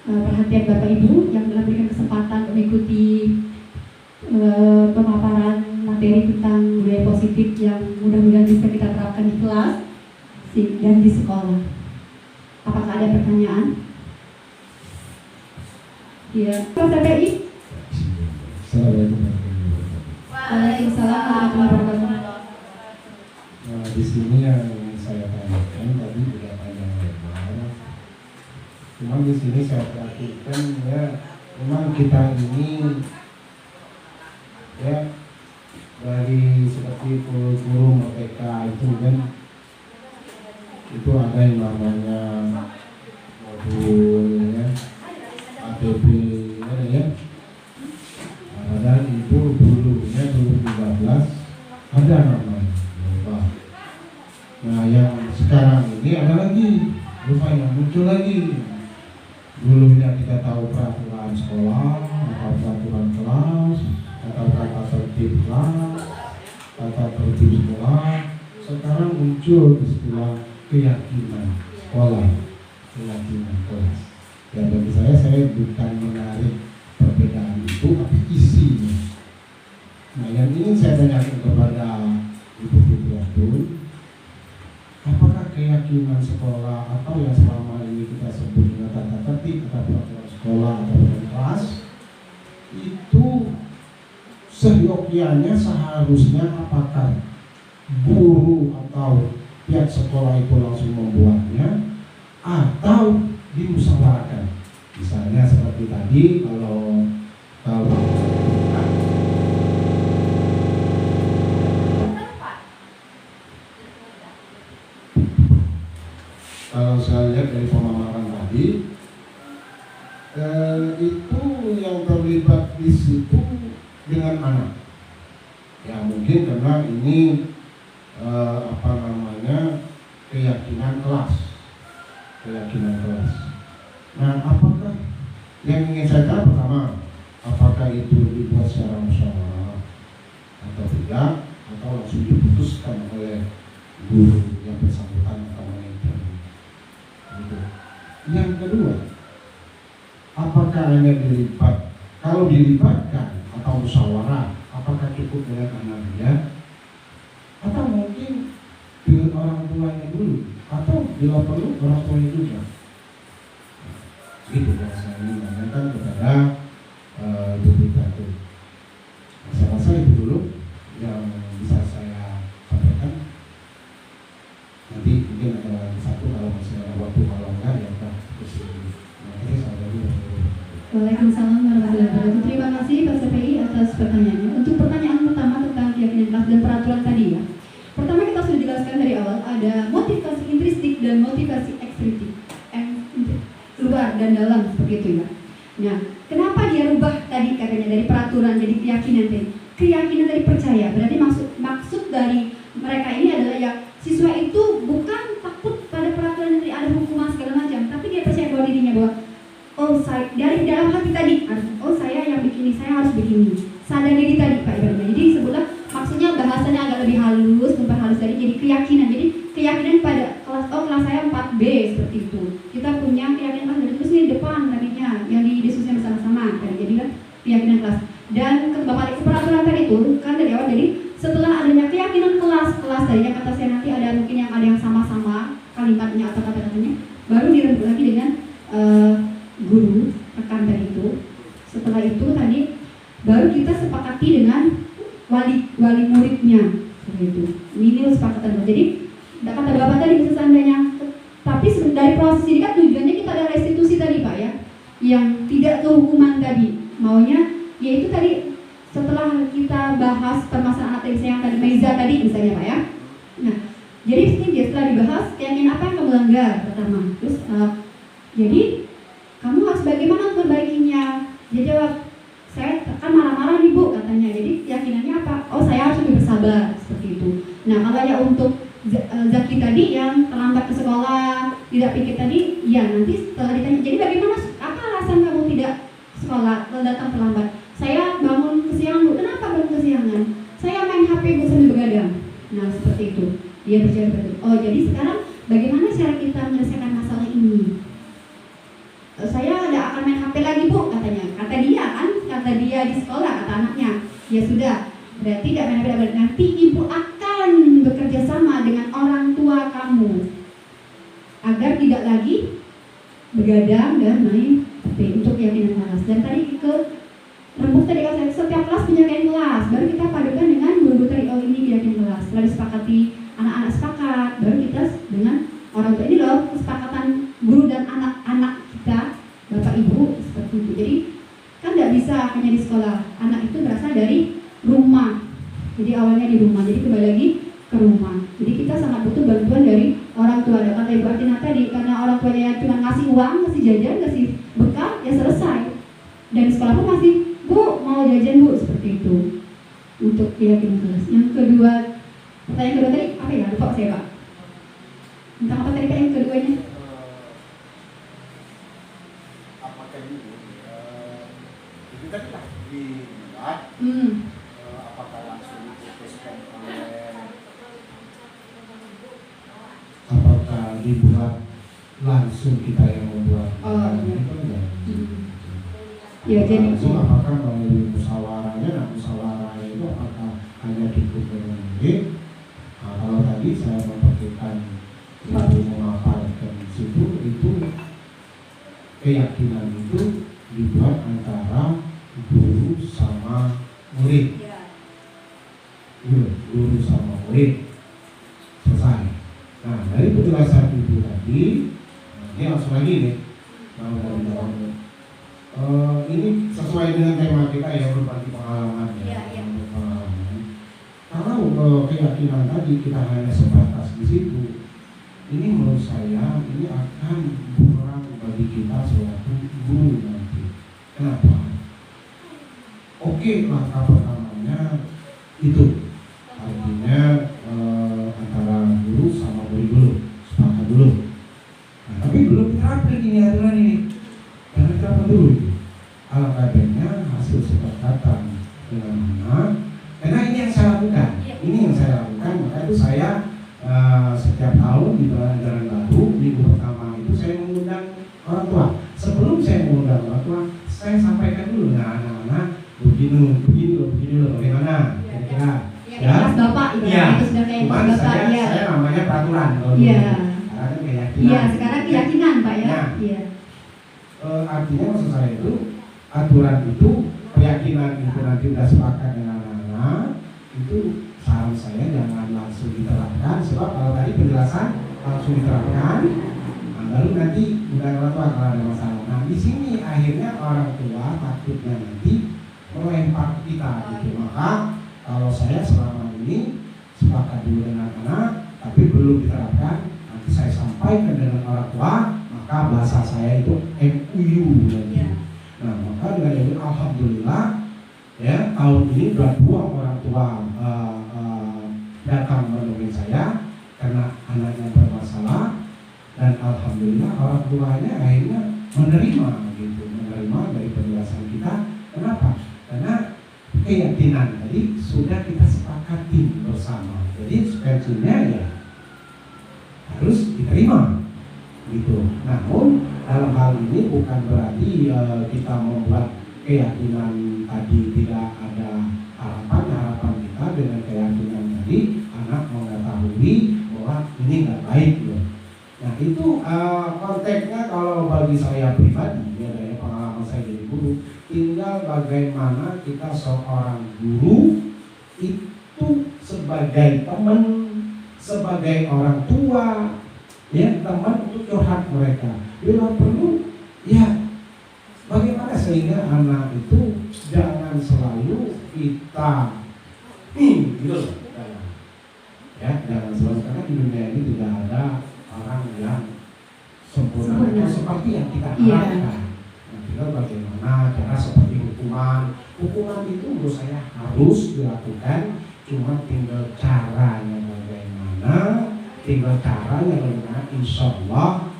perhatian Bapak Ibu yang telah berikan kesempatan mengikuti pemaparan materi tentang budaya positif yang mudah-mudahan bisa kita terapkan di kelas dan di sekolah. Apakah ada pertanyaan? Ya, Pak TPI. Assalamualaikum warahmatullahi wabarakatuh. Waalaikumsalam warahmatullahi wabarakatuh. Nah, di sini yang saya tanyakan tadi sudah panjang lebar. Cuma di sini saya perhatikan ya, memang kita ini ya dari seperti guru merdeka itu kan, itu ada yang namanya modul ya, ATB ya. Padahal itu dulunya 2013 ada namanya lomba. Nah yang sekarang ini ada lagi, rupanya muncul lagi. Dulunya kita tahu peraturan sekolah, atau peraturan kelas, atau tata tertib kelas, tata tertib sekolah. Sekarang muncul istilah keyakinan sekolah, keyakinan kelas. Ya bagi saya bukan menarik perbedaan itu, tapi isinya. Nah yang ingin saya tanyakan kepada Ibu Fitriatun, apakah keyakinan sekolah atau yang selama ini kita sebut dengan tata tertib atau peraturan sekolah atau peraturan kelas itu seyogyanya seharusnya apakah guru atau pihak sekolah itu langsung membuatnya atau dimusyawarahkan? Misalnya seperti tadi kalau saya lihat dari pemaparan tadi itu yang terlibat di situ dengan anak. Ya mungkin karena ini keyakinan kelas. Nah, apakah yang ingin saya tahu pertama, apakah itu dibuat secara musyawarah atau tidak, atau langsung diputuskan oleh guru yang bersangkutan atau manajer? Gitu. Yang kedua, apakah hanya kalau dilibatkan atau musyawarah, apakah cukup dengan anaknya, atau mungkin dengan orang tuanya dulu, atau bila perlu orang tuanya juga? Itu yang saya ingin menanyakan kepada Ibu Fitriatun. Saya rasa itu dulu yang bisa saya sampaikan. Nanti mungkin ada satu kalau masih ada waktu, kalau enggak ya kita kesini. Terima kasih. Waalaikumsalam warahmatullahi wabarakatuh. Terima kasih Pak CPI atas pertanyaannya. Untuk pertanyaan pertama tentang keyakinan kelas dan peraturan tadi ya. Pertama kita sudah jelaskan dari awal ada motivasi intrinsik dan motivasi ekstrinsik, luar dan dalam seperti itu ya. Nah, kenapa dia rubah tadi katanya dari peraturan jadi keyakinan tadi? Keyakinan dari percaya. Berarti maksud dari mereka ini adalah ya siswa itu bukan takut pada peraturan yang ada hukuman segala macam, tapi dia percaya bahwa dirinya bahwa saya dari dalam hati tadi, saya yang begini, saya harus begini. Sadar diri tadi Pak Ibrahim. Jadi sebutlah maksudnya bahasanya agak lebih halus, memperhalus tadi jadi keyakinan. Jadi keyakinan pada kelas saya 4B seperti itu. Kita punya keyakinan kelas, terus di depan tadinya yang didiskusikan bersama-sama. Jadi kan keyakinan kelas. Dan balik ke peraturan tadi itu kan dari awal. Jadi setelah adanya keyakinan kelas tadi yang kata saya nanti ada mungkin yang ada yang sama-sama kalimatnya atau kata-katanya, baru dirembuk lagi dengan guru rekan tadi itu. Setelah itu tadi baru kita sepakati dengan wali muridnya seperti itu. Ini kesepakatan. Jadi kata Bapak tadi bisa seandainya, tapi dari proses ini kan tujuannya kita ada restitusi tadi Pak ya, yang tidak kehukuman tadi, maunya yaitu tadi setelah kita bahas permasalahan anak tadi yang tadi Meiza tadi misalnya Pak ya. Nah, jadi ini setelah dibahas keyakinan apa yang kamu langgar pertama. Terus jadi kamu harus bagaimana untuk perbaikinya? Dia jawab, saya kan marah-marah nih Bu katanya. Jadi keyakinannya apa? Oh saya harus lebih bersabar seperti itu. Nah kalau ya untuk Zaki tadi yang terlambat ke sekolah, tidak pikir tadi, ya nanti setelah ditanya, jadi bagaimana? Apa alasan kamu tidak sekolah, datang terlambat? Saya bangun kesiangan Bu. Kenapa bangun kesiangan? Saya main HP Bu sambil begadang. Nah seperti itu. Dia berjawab begitu. Oh jadi sekarang bagaimana cara kita menyelesaikan masalah ini? Saya tidak akan main HP lagi Bu katanya. Kata dia kan, kata dia di sekolah, kata anaknya. Ya sudah, berarti tidak main HP lagi. Nanti ibu akan bekerja sama dengan orang tua kamu agar tidak lagi begadang dan main HP untuk keyakinan kelas. Dan tadi ke rembuk tadi kalau setiap kelas punya keyakinan kelas. Baru kita padukan dengan guru tadi oh ini keyakinan kelas. Setelah disepakati anak-anak sepakat, baru kita dengan orang tua ini loh kesepakatan guru dan anak-anak kita, bapak ibu seperti itu. Jadi kan tidak bisa hanya di sekolah. Anak itu berasal dari rumah. Jadi awalnya di rumah. Jadi kembali lagi ke rumah. Jadi kita sangat butuh bantuan dari orang tua. Dan kata Ibu Artina tadi, karena orang tuanya cuma ngasih uang, ngasih jajan, ngasih bekal, ya selesai. Dan di sekolah pun masih, Bu mau jajan Bu, seperti itu. Untuk keyakinan kelas. Yang kedua, pertanyaan kedua tadi apa ya? Lupa saya Pak. Tentang apa tadi Pak yang keduanya? Apakah itu tadi lah dibuat apakah langsung diputuskan oleh apakah dibuat langsung kita yang membuat itu enggak? Ya jadi langsung apakah melalui musyawarahnya? Nah musyawarahnya itu apakah hanya cukup dengan murid? Nah, kalau tadi saya mempraktikkan itu memaparkan situ itu keyakinan itu dibuat antara guru sama murid. Guru sama murid selesai. Nah dari penjelasan itu tadi, ini langsung lagi nih. Ini sesuai dengan tema kita yang berbagi pengalaman ya. Kalau keyakinan tadi kita hanya sebatas di situ, ini menurut saya ini akan kurang bagi kita suatu guru nanti. Kenapa? Oke, langkah pertamanya itu artinya antara guru sama murid dulu, sepakat dulu. Nah, tapi belum diterapkan ini aturan ini. Karena diterapkan dulu. Alangkah baiknya hasil kesepakatan dengan anak. Karena ini yang saya lakukan. Ini yang saya lakukan. Maka itu saya setiap tahun di Jalan Baru minggu pertama itu saya mengundang orang tua. Sebelum saya mengundang orang tua, saya sampaikan dulu dengan anak-anak begini loh, bagaimana kira-kira. Ya, Bapak itu sudah kayak Bapak saya namanya peraturan kalau iya. Sekarang kan keyakinan. Iya, sekarang keyakinan Pak ya. Nah, iya. Artinya maksud saya itu aturan itu keyakinan itu nanti sudah sepakat dengan anak-anak itu saran saya jangan langsung diterapkan sebab kalau tadi penjelasan langsung diterapkan baru nanti udah orang tua kalau ada masalah. Nah di sini akhirnya orang tua takutnya nanti melempar kita gitu. Maka kalau saya selama ini sepakat dulu dengan anak tapi belum diterapkan, nanti saya sampaikan dengan orang tua, maka bahasa saya itu MUU nanti. Nah maka dengan itu alhamdulillah ya tahun ini sudah 2 orang tua datang menemui saya karena anaknya bermasalah dan alhamdulillah orang tuanya akhirnya menerima dari penjelasan kita. Kenapa? Karena keyakinan tadi sudah kita sepakati bersama. Jadi suspensinya ya harus diterima gitu. Namun dalam hal ini bukan berarti kita membuat keyakinan tadi tidak ada harapan kita dengan keyakinan tadi anak mengetahui bahwa ini nggak baik loh. Nah itu konteksnya kalau bagi saya pribadi ya dari pengalaman saya jadi guru, tinggal bagaimana kita seorang guru itu sebagai teman, sebagai orang tua, ya teman untuk curhat mereka. Bila perlu, ya bagaimana sehingga anak itu jangan jangan selalu kita gitu loh. Ya, jangan selalu, karena di dunia ini tidak ada orang yang sempurna itu seperti yang kita harapkan. Nah, tinggal bagaimana cara seperti hukuman itu menurut saya harus dilakukan, cuma tinggal caranya bagaimana, insya Allah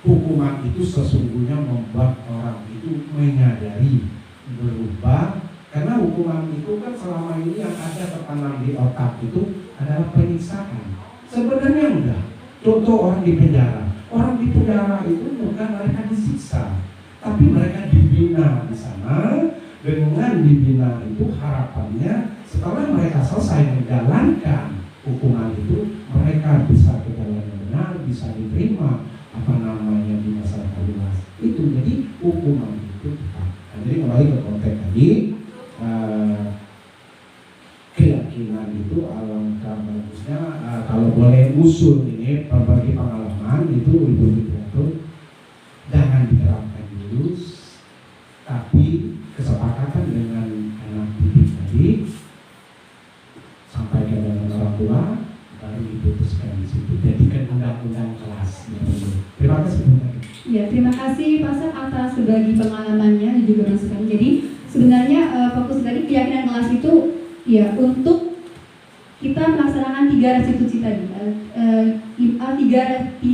hukuman itu sesungguhnya membuat orang itu menyadari, berubah. Karena hukuman itu kan selama ini yang ada tertanam di otak itu adalah penyiksaan. Sebenarnya enggak. Contoh orang di penjara. Orang di penjara itu bukan mereka disiksa, tapi mereka dibina di sana. Dengan dibina itu harapannya setelah mereka selesai menjalankan hukuman itu, mereka bisa ke jalan yang benar, bisa diterima di masyarakat luas. Itu jadi hukuman itu. Nah, jadi kembali ke konteks tadi. Keyakinan itu alangkah bagusnya kalau boleh usul ini berbagi pengalaman itu jangan diterapkan dulu, tapi kesepakatan dengan anak didik tadi sampaikan dengan orang tua baru diputuskan di situ, jadikan undang-undang kelas. Terima kasih. Ya, terima kasih Pak Sat atas berbagi pengalamannya dan juga masukan. Jadi sebenarnya fokus dari keyakinan kelas itu ya untuk kita melaksanakan 3 restitusi tadi,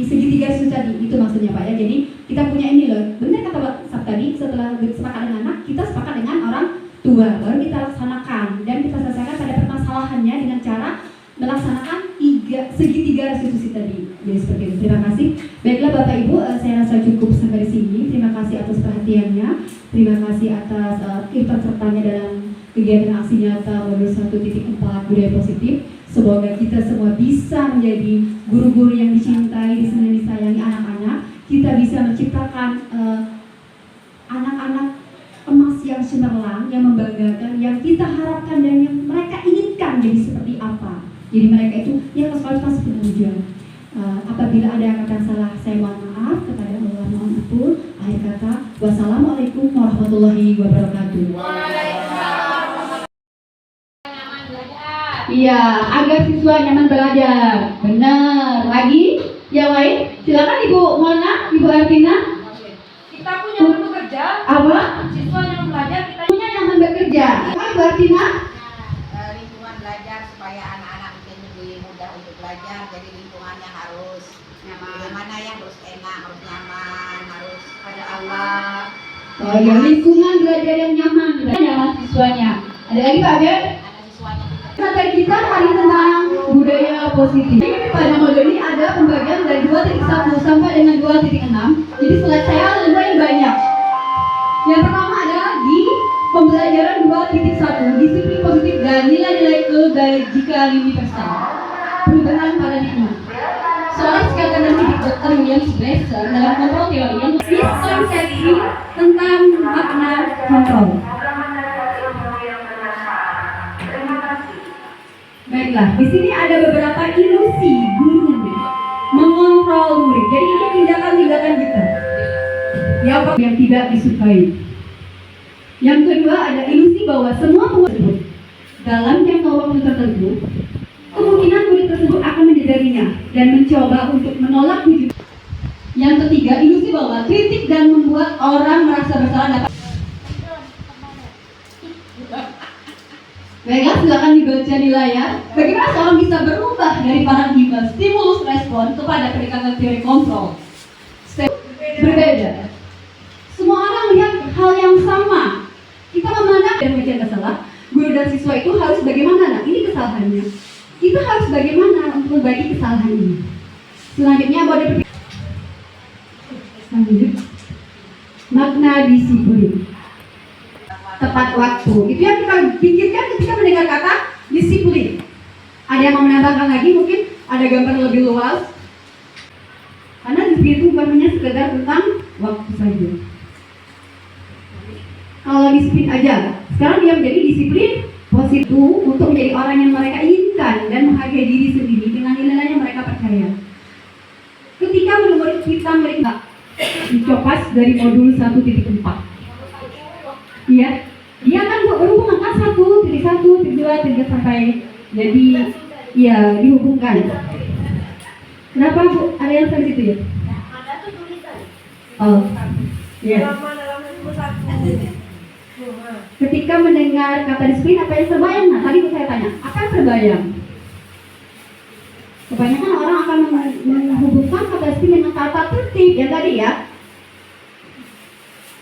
segitiga restitusi tadi, itu maksudnya Pak ya. Jadi kita punya ini loh, benar kata Pak Sat tadi, setelah sepakat dengan anak, kita sepakat dengan orang tua, baru kita laksanakan dan kita selesaikan pada permasalahannya dengan cara melaksanakan segitiga restitusi tadi. Jadi seperti itu. Terima kasih. Baiklah Bapak Ibu, saya rasa cukup sampai di sini. Terima kasih atas perhatiannya. Terima kasih atas ikut sertanya dalam kegiatan aksi nyata modul 1.4 budaya positif. Semoga kita semua bisa menjadi guru-guru yang dicintai, disayangi anak-anak. Kita bisa menciptakan anak-anak emas yang cemerlang, yang membanggakan, yang kita harapkan dan yang mereka inginkan jadi seperti apa. Jadi mereka itu ya kualitas penunjang. Apabila ada kata salah, saya mohon maaf kepada Allah, mohon ampun. Akhir kata, wassalamualaikum warahmatullahi wabarakatuh. Iya, agar siswa nyaman belajar. Benar. Lagi, yang lain, silakan Ibu Mona, Ibu Artina. Kita punya nyaman bekerja. Apa? Siswa yang belajar kita Punya nyaman bekerja. Ibu Artina. lingkungan belajar supaya anak-anak mungkin lebih mudah untuk belajar. Jadi lingkungannya harus nyaman. Bagaimana yang harus enak, harus nyaman, harus ada Allah. Oh ya, lingkungan belajar yang nyaman. Nyaman siswanya. Ada lagi Pak Abel? Ada siswanya juga. Materi kita hari tentang budaya positif. Ini pada modul ini ada pembagian dari 2.1 sampai dengan 2.6. Jadi slide saya lumayan banyak. Yang pertama adalah di pembelajaran 2.1, disiplin positif dan nilai-nilai kebajikan universal. Perubahan paradigma. Seorang psikiater dan pendidik Dr. William Glasser dalam kontrol teori yang miskonsepsi tentang makna kontrol. Baiklah, di sini ada beberapa ilusi guru mengontrol murid. Jadi ini tindakan-tindakan kita yang tidak disukai. Yang kedua ada ilusi bahwa semua murid dalam jangka waktu tertentu kemungkinan murid tersebut akan menyadarinya dan mencoba untuk menolak wujud. Yang ketiga, ilusi bahwa kritik dan membuat orang merasa bersalah dapat. Baiklah, silakan dibaca di layar. Bagaimana seorang bisa berubah dari paradigma stimulus respon kepada pendekatan teori kontrol? Berbeda. Semua orang melihat hal yang sama. Kita memandang dan mencari kesalahan. Guru dan siswa itu harus bagaimana? Nah, ini kesalahannya. Kita harus bagaimana untuk memperbaiki kesalahan ini. Selanjutnya makna disiplin. Tepat waktu. Itu yang kita pikirkan ketika mendengar kata disiplin. Ada yang mau menambahkan lagi? Mungkin ada gambar lebih luas. Karena disiplin itu bukan hanya sekedar tentang waktu saja. Kalau disiplin aja, sekarang dia menjadi disiplin positif untuk menjadi orang yang mereka inginkan dan menghargai diri sendiri dengan nilai yang mereka percaya. Ketika murid kita mereka dicopas dari modul 1.4, ya, dia akan berubah 1, tip 2, tip 3 sampai jadi ya dihubungkan. Kenapa Bu? Ada yang sampai situ ya? Ada tuh tulisan. Oh, ya. Dalam ilmu satu. Ketika mendengar kata disiplin, apa yang terbayang? Nah, tadi saya tanya, apa yang terbayang? Kebanyakan orang akan menghubungkan kata disiplin dengan kata tertib yang tadi ya.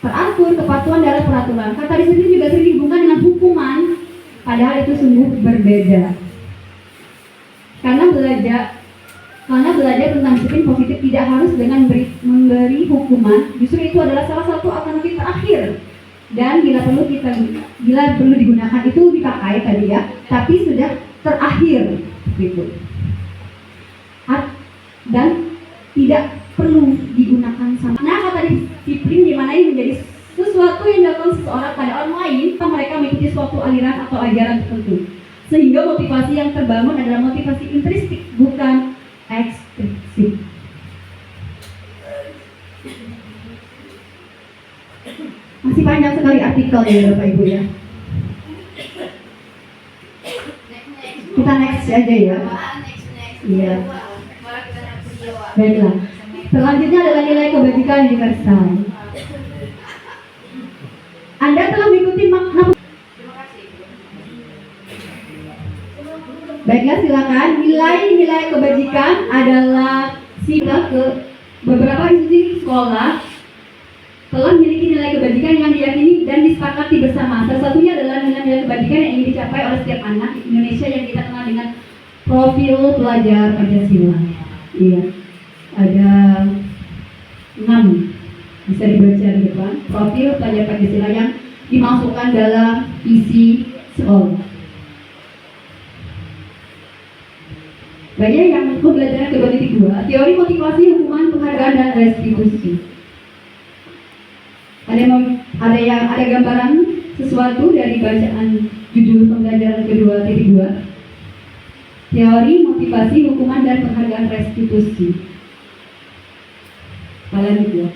Teratur, kepatuhan dalam peraturan. Kata disiplin juga sering dihubungkan dengan hukuman, padahal itu sungguh berbeda. Karena belajar tentang disiplin positif tidak harus dengan memberi hukuman. Justru itu adalah salah satu alternatif terakhir. Dan bila perlu digunakan itu dipakai tadi ya, tapi sudah terakhir gitu. Dan tidak perlu digunakan sama. Nah, kata disiplin dimana ini menjadi sesuatu yang dilakukan seseorang pada orang lain, mereka mengikuti suatu aliran atau ajaran tertentu. Sehingga motivasi yang terbangun adalah motivasi intrinsik, bukan ekstrinsik. Masih panjang sekali artikelnya Bapak Ibu ya. Kita next aja ya. Iya. Baiklah. Selanjutnya adalah nilai kebajikan universal. Anda telah mengikuti makna. Baiklah, silakan. Nilai-nilai kebajikan adalah sudah ke beberapa institusi sekolah telah memiliki nilai kebajikan yang diyakini dan disepakati bersama. Salah satunya adalah nilai-nilai kebajikan yang ingin dicapai oleh setiap anak di Indonesia yang kita kenal dengan profil pelajar Pancasila. Iya, ada 6 bisa dibaca di depan. Profil pelajar Pancasila yang dimasukkan dalam isi sekolah. Banyak yang pembelajaran kebagi 2, teori motivasi, hukuman, penghargaan, dan restitusi. Ada gambaran sesuatu dari bacaan judul pembelajaran kedua titik 2. Teori motivasi, hukuman, dan penghargaan restitusi. Kalian itu ya.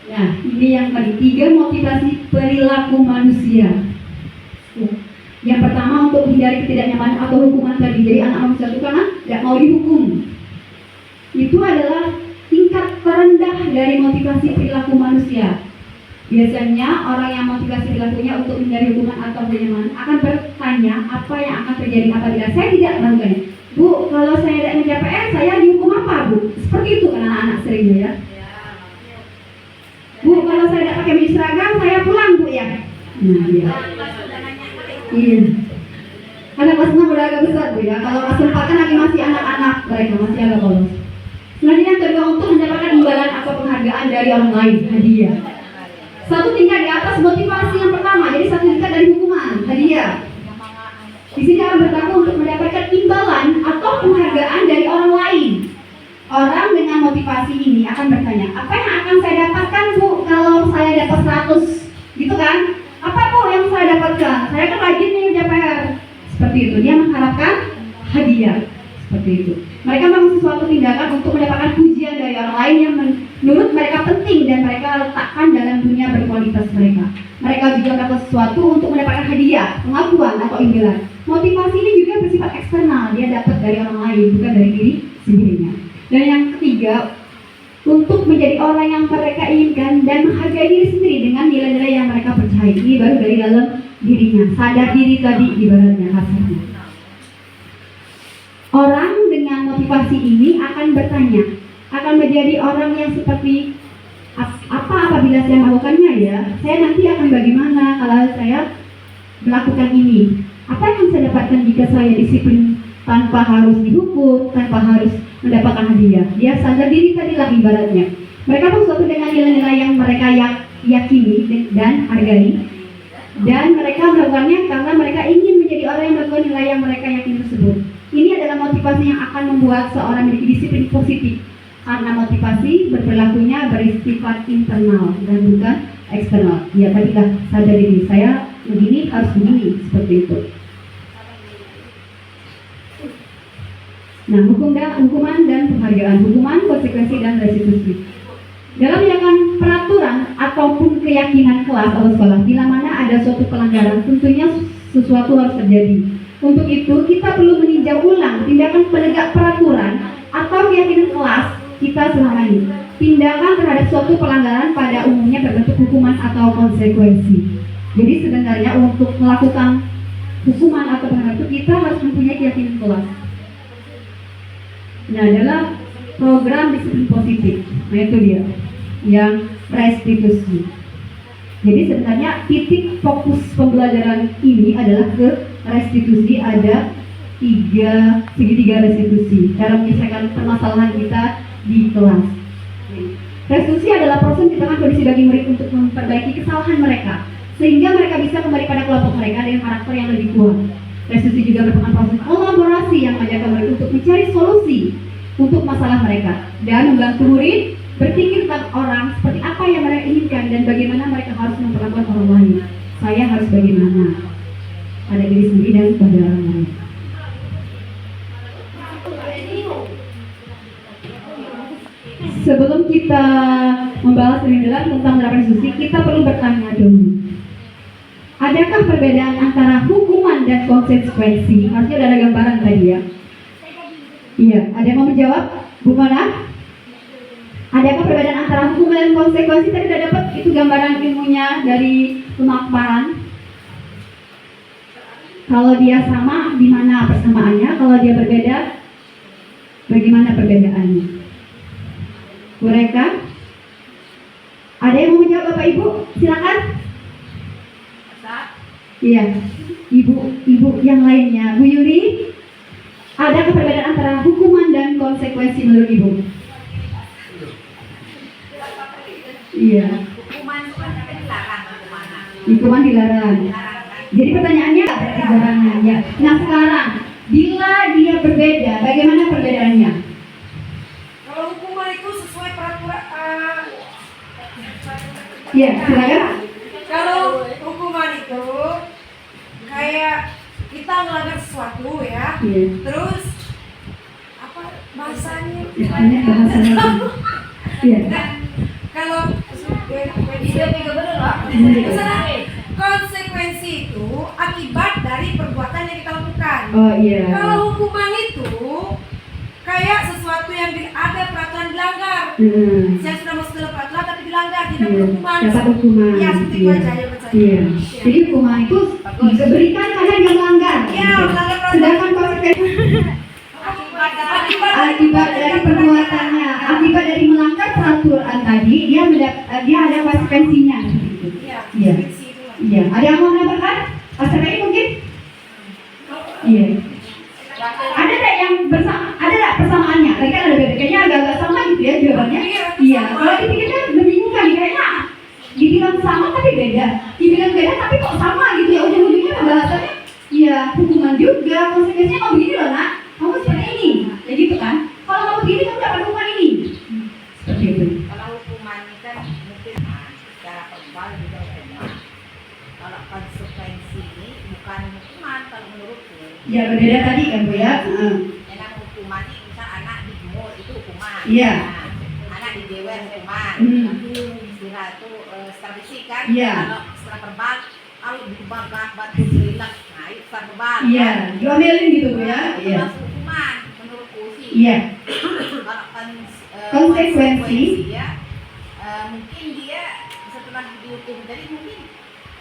Nah, ini yang tadi 3 motivasi perilaku manusia. Yang pertama untuk menghindari ketidaknyamanan atau hukuman tadi. Jadi anak manusia itu karena tidak mau dihukum. Itu adalah tingkat terendah dari motivasi perilaku manusia. Biasanya orang yang motivasi perilakunya untuk menghindari hukuman atau ketidaknyamanan akan bertanya apa yang akan terjadi apabila saya tidak melakukannya. Bu, kalau saya tidak mencapai PR, saya dihukum apa, Bu? Seperti itu kan anak-anak seringnya ya. Bu, kalau saya tidak pakai baju seragam, saya pulang, Bu ya. Nah, iya. Iya. Karena kelasnya udah agak besar, Bu ya. Kalau kelas 4 kan lagi masih anak-anak, mereka masih agak polos. Selanjutnya yang kedua, untuk mendapatkan imbalan atau penghargaan dari orang lain, hadiah. Satu tingkat di atas motivasi yang pertama, jadi satu tingkat dari hukuman, hadiah. Di sini orang bertakwa untuk mendapatkan imbalan atau penghargaan dari orang lain. Orang dengan motivasi ini akan bertanya, apa yang akan saya dapatkan, Bu, kalau saya dapat 100? Gitu kan? Apa, Bu, yang saya dapatkan? Saya kan rajin nih JPR. Seperti itu, dia mengharapkan hadiah. Seperti itu. Mereka melakukan suatu tindakan untuk mendapatkan pujian dari orang lain yang menurut mereka penting dan mereka letakkan dalam dunia berkualitas mereka. Mereka juga melakukan sesuatu untuk mendapatkan hadiah, pengakuan atau imbalan. Motivasi ini juga bersifat eksternal, dia dapat dari orang lain, bukan dari diri sendirinya. Dan yang ketiga, untuk menjadi orang yang mereka inginkan dan menghargai diri sendiri dengan nilai-nilai yang mereka percaya. Ini baru dari dalam dirinya, sadar diri tadi ibaratnya kasarnya. Orang dengan motivasi ini akan bertanya, akan menjadi orang yang seperti apa apabila saya melakukannya ya? Saya nanti akan bagaimana kalau saya melakukan ini? Apa yang akan saya dapatkan jika saya disiplin tanpa harus dihukum, tanpa harus mendapatkan hadiah? Dia sadar diri tadilah ibaratnya. Mereka pun suatu dengan nilai-nilai yang mereka yakini dan hargai. Dan mereka melakukannya karena mereka ingin menjadi orang yang melakukan nilai yang mereka yakini tersebut. Ini adalah motivasi yang akan membuat seorang memiliki disiplin positif. Karena motivasi berperilakunya bersifat internal dan bukan eksternal. Ya tadilah sadar diri, saya begini harus begini, seperti itu. Nah, hukuman dan penghargaan, hukuman, konsekuensi, dan restitusi. Dalam menjalankan peraturan ataupun keyakinan kelas atau sekolah. Bila mana ada suatu pelanggaran, tentunya sesuatu harus terjadi. Untuk itu, kita perlu meninjau ulang tindakan penegak peraturan atau keyakinan kelas kita selama ini. Tindakan terhadap suatu pelanggaran pada umumnya berbentuk hukuman atau konsekuensi. Jadi sebenarnya untuk melakukan hukuman atau pelanggaran itu kita harus mempunyai keyakinan kelas. Nah, adalah program disiplin positif. Nah, itu dia yang restitusi. Jadi sebenarnya titik fokus pembelajaran ini adalah ke restitusi. Ada segitiga restitusi, cara menyelesaikan permasalahan kita di kelas. Restitusi adalah proses menciptakan kondisi bagi murid untuk memperbaiki kesalahan mereka, sehingga mereka bisa kembali pada kelompok mereka dengan karakter yang lebih kuat. Restitusi juga merupakan proses kolaborasi yang mengajarkan murid untuk mencari solusi untuk masalah mereka dan membantu murid berpikir tentang orang seperti apa yang mereka inginkan dan bagaimana mereka harus memperlakukan orang lain. Saya harus bagaimana pada diri sendiri dan pada orang lain. Sebelum kita membahas lebih dalam tentang menerapkan restitusi, kita perlu bertanya dulu. Adakah perbedaan antara hukuman dan konsekuensi? Harusnya ada gambaran tadi ya. Iya, ada yang mau menjawab? Bu Mana? Adakah perbedaan antara hukuman dan konsekuensi? Tadi sudah dapat itu gambaran ilmunya dari pemaparan. Kalau dia sama, di mana persamaannya? Kalau dia berbeda, bagaimana perbedaannya? Mereka? Ada yang mau menjawab Bapak Ibu? Silakan. Iya, ibu yang lainnya. Bu Yuri, adakah perbedaan antara hukuman dan konsekuensi menurut Ibu? Iya. Hukuman itu kan dilarang hukuman. Hukuman dilarang. Jadi pertanyaannya larangan ya. Nah sekarang, bila dia berbeda, bagaimana perbedaannya? Kalau hukuman itu sesuai peraturan, Iya, silakan. kalau hukuman itu kayak kita melanggar sesuatu ya, Iya. terus apa bahasanya? Banyak bahasanya. Iya. Dan kalau konsekuensi itu akibat dari perbuatan yang kita lakukan. Oh iya. Kalau hukuman itu kayak sesuatu yang ada peraturan dilanggar. Saya sudah masuk dalam peraturan tapi dilanggar, tidak hukuman. Dapat hukuman. Ya, seperti itu aja ya percaya. Iya. Jadi hukuman itu diberikan karena dia melanggar. Ya, melanggar peraturan. Sedangkan konsekuensi akibat dari perbuatannya, akibat dari melanggar peraturan tadi, dia ada konsekuensinya. Iya. Iya. konsekuensi itu. Iya. Ada yang mau menambahkan? Pastor Pei mungkin? Iya. Ada tak yang ada tak persamaannya? Tadi kan ada beda. Kayaknya agak-agak sama gitu ya jawabannya. Iya. Kalau dipikirkan membingungkan kayaknya dibilang sama tapi beda, dibilang beda tapi kok sama gitu ya, ujung-ujungnya pembahasannya iya hukuman juga, konsekuensinya kamu begini loh nak, kamu seperti ini ya gitu kan, kalau kamu begini kamu dapat hukuman ini seperti itu. Kalau hukuman kan mungkin secara verbal juga hukuman. Kalau konsekuensi ini bukan hukuman kalau menurutku. Ya berbeda tadi kan Bu ya. Memang hukuman ini misal anak dijemur itu hukuman. Iya. Nah, anak dijewer hukuman. Istilah itu secara fisik kan. Iya. Kalau secara verbal kalau dibakar batu gerilang, nah itu secara verbal. Iya, diomelin gitu Bu ya. Itu Iya. masuk hukuman menurutku sih. Iya. Kalau Konsekuensi ya, mungkin dia setelah dihukum tadi mungkin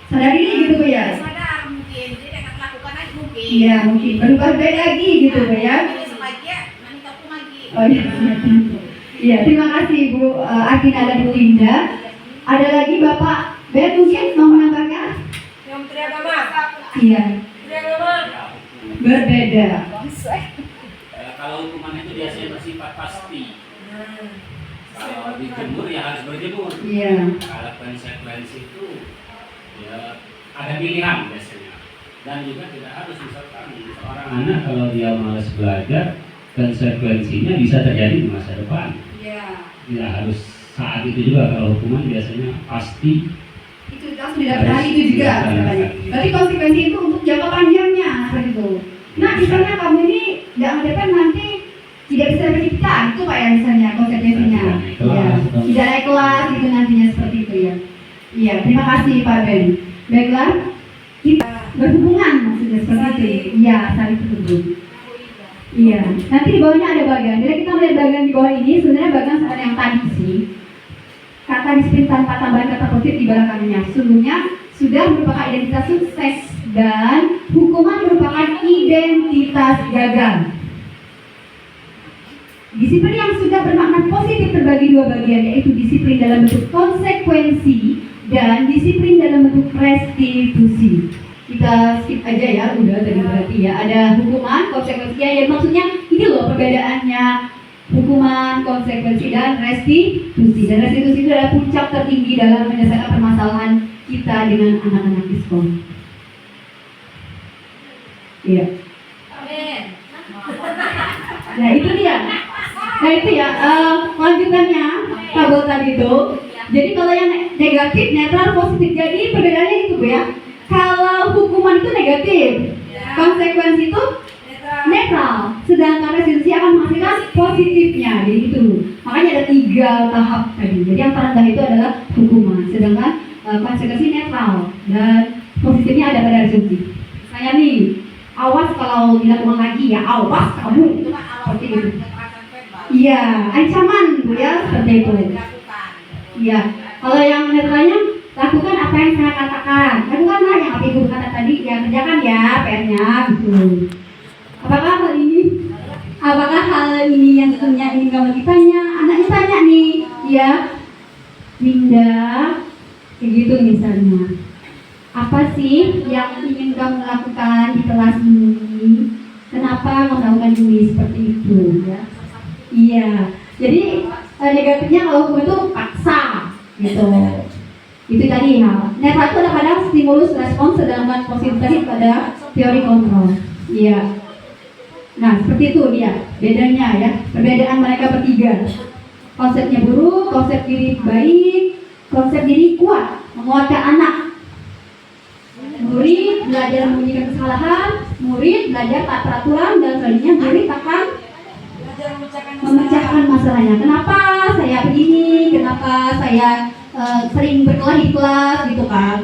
sadar diri gitu Bu ya. sadar mungkin dia akan melakukan lagi mungkin. Iya mungkin berubah beda lagi gitu Bu ya. Jadi sebaiknya nanti hukum lagi. Oh iya. Iya, terima kasih Bu Akina dan Bu Linda. Ada lagi Bapak Ben mungkin mau menambahkan? Yang Menteri Agama. Iya, Menteri Agama. berbeda. Kalau hukuman itu biasanya bersifat pasti. Kalau dijemur ya harus berjemur. Iya. Kalau konsekuensi itu ya ada pilihan biasanya. Dan juga tidak harus misalkan seorang anak kalau dia malas belajar, konsekuensinya bisa terjadi di masa depan. Iya. Tidak harus saat itu juga. Kalau hukuman biasanya pasti. Itu langsung didapat hari itu juga sebenarnya. Berarti konsekuensi itu untuk jangka panjangnya seperti itu. Nah, misalnya kamu ini nggak mendapat nanti tidak bisa bercipta, itu Pak ya misalnya konsekuensinya. Ya, tidak naik kelas gitu nantinya seperti itu ya. Iya, terima kasih Pak Ben. Baiklah, kita berhubungan maksudnya seperti itu. Iya, saling terhubung. Iya, nanti di bawahnya ada bagan. Jadi kita melihat bagan di bawah ini sebenarnya bagan sama yang tadi sih. Kata disiplin tanpa tambahan kata positif di belakangnya. Sesungguhnya sudah merupakan identitas sukses dan hukuman merupakan identitas gagal. Disiplin yang sudah bermakna positif terbagi dua bagian, yaitu disiplin dalam bentuk konsekuensi dan disiplin dalam bentuk restitusi. Kita skip aja ya, udah tadi berarti ya. Ada hukuman, konsekuensi, ya maksudnya ini loh perbedaannya hukuman, konsekuensi, dan restitusi. Dan restitusi itu adalah puncak tertinggi dalam menyelesaikan permasalahan kita dengan anak-anak di sekolah. Iya. Nah itu dia. Nah itu ya, lanjutannya tabel tadi itu. Jadi kalau yang negatif, netral, positif. Jadi perbedaannya itu Bu ya. Kalau hukuman itu negatif, konsekuensi itu netral. Sedangkan restitusi akan menghasilkan positifnya. Jadi itu. Makanya ada 3 tahap tadi. Jadi yang terendah itu adalah hukuman. Sedangkan konsekuensi netral dan positifnya ada pada restitusi. Saya nih, awas kalau dilakukan lagi ya, awas kamu. Itu kan awal Seperti itu. kekerasan verbal. Iya, ancaman Bu ya, seperti itu. Dilakukan. Iya, kalau yang netralnya lakukan apa yang saya katakan. Lakukanlah yang apa ibu kata tadi, ya kerjakan ya PR-nya gitu. Apakah hal ini yang tentunya ingin kamu ditanya? Anaknya tanya nih, ya, Winda, kayak gitu misalnya. Apa sih yang ingin kamu lakukan di kelas ini? Kenapa kamu melakukan ini seperti itu? Ya, iya. Jadi negatifnya kalau hukum itu paksa, gitu. Itu tadi hal. Netral itu ada pada stimulus respons, sedangkan positif tadi pada teori kontrol. Iya. Nah seperti itu dia bedanya ya. Perbedaan mereka bertiga. Konsepnya buruk, konsep diri baik, konsep diri kuat, menguatkan anak. Murid belajar menyembunyikan kesalahan, murid belajar taat peraturan, dan selanjutnya murid akan memecahkan masalahnya. Kenapa saya begini? Kenapa saya sering berkelahi di kelas gitu kan?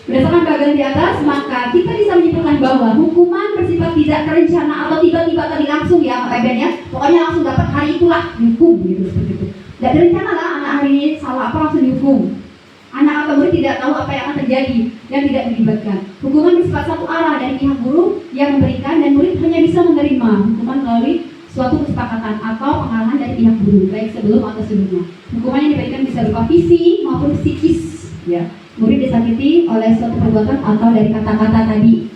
Berdasarkan bagian di atas, maka kita bisa menyimpulkan bahwa hukuman bersifat tidak terencana atau tiba-tiba tadi langsung ya, Pak Ben ya. Pokoknya langsung dapat hari itulah dihukum gitu seperti itu. Tidak terencana lah anak hari ini salah apa langsung dihukum. Anak atau murid tidak tahu apa yang akan terjadi dan tidak dilibatkan. Hukuman bersifat satu arah dari pihak guru yang memberikan, dan murid hanya bisa menerima hukuman melalui suatu kesepakatan atau pengarahan dari pihak guru, baik sebelum atau sebelumnya. Hukuman yang diberikan bisa berupa fisik maupun psikis. Ya. Murid disakiti oleh suatu perbuatan atau dari kata-kata tadi,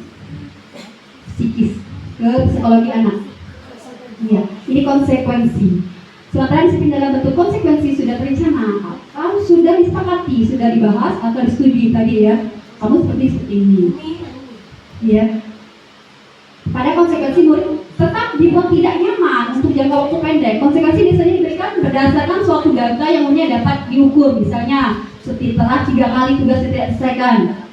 psikis, ke psikologi anak. Ya, ini konsekuensi. Sementara disiplin dalam bentuk konsekuensi sudah terencana atau sudah disepakati, sudah dibahas atau disetujui tadi ya. Kamu seperti ini. Ya. Pada konsekuensi murid tetap dibuat tidak nyaman untuk jangka waktu pendek. Konsekuensi biasanya diberikan berdasarkan suatu data yang umumnya dapat diukur, misalnya setelah 3 kali tugas tidak diselesaikan.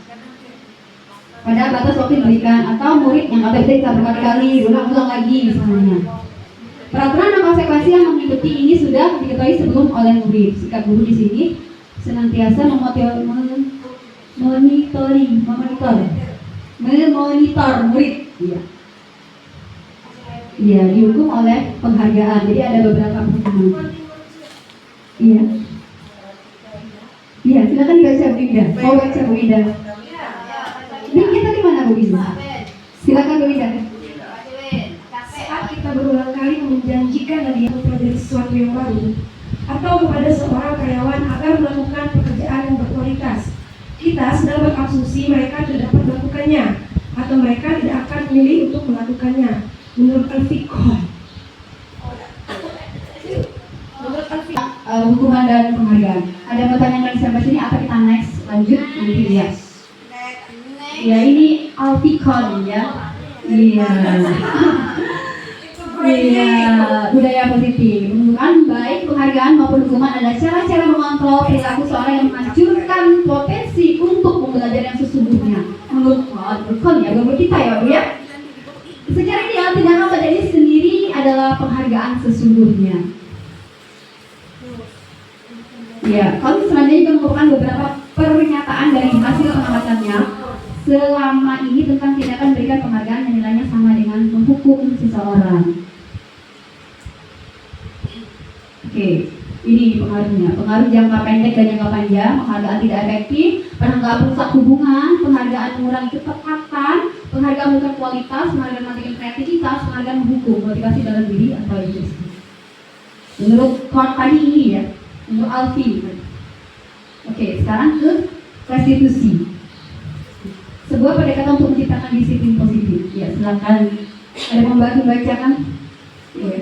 Pada batas waktu diberikan, atau murid yang bisa berkali-kali ulang-ulang lagi misalnya. Peraturan dan konsekuensi yang mengikuti ini sudah diketahui sebelum oleh murid. Sikap guru di sini senantiasa memonitor murid. Iya. Iya, dihukum oleh penghargaan. Jadi ada beberapa hukuman. Iya. Iya, silakan dibaca Bu Ida. Mau baca Bu Ida? Ini kita di mana Bu Ida? Silakan Bu Ida. Saat kita berulang kali menjanjikan hadiah mempelajari sesuatu yang baru atau kepada seorang karyawan agar melakukan pekerjaan yang berkualitas, kita sedang berasumsi mereka tidak dapat melakukannya atau mereka tidak akan memilih untuk melakukannya. Menurut Al-Fiqh, hukuman dan penghargaan. Ada pertanyaan lagi sampai sini apa kita next? Lanjut nanti lihat. Ya ini Al-Fiqh ya. Iya. Iya, budaya positif. Menunjukkan baik penghargaan maupun hukuman adalah cara-cara mengontrol perilaku seorang yang menghancurkan potensi untuk belajar yang sesungguhnya. Menurut Al-Fiqh ya, menurut kita ya, Bu ya. Secara ideal tindakan pada diri sendiri adalah penghargaan sesungguhnya. Ya, kalau selanjutnya juga merupakan beberapa pernyataan dari hasil pengamatannya selama ini tentang tidak akan memberikan penghargaan yang nilainya sama dengan menghukum seseorang. Oke, ini pengaruhnya. Pengaruh jangka pendek dan jangka panjang, penghargaan tidak efektif, penghargaan merusak hubungan, penghargaan mengurangi ketepatan, penghargaan bukan kualitas, penghargaan mematikan kreativitas, penghargaan menghukum motivasi dalam diri atau investasi. Menurut Kort tadi ini ya, menurut Alfi. Oke, sekarang ke restitusi. Sebuah pendekatan untuk menciptakan disiplin positif. Ya, silakan. Ada membantu bacakan? Ya.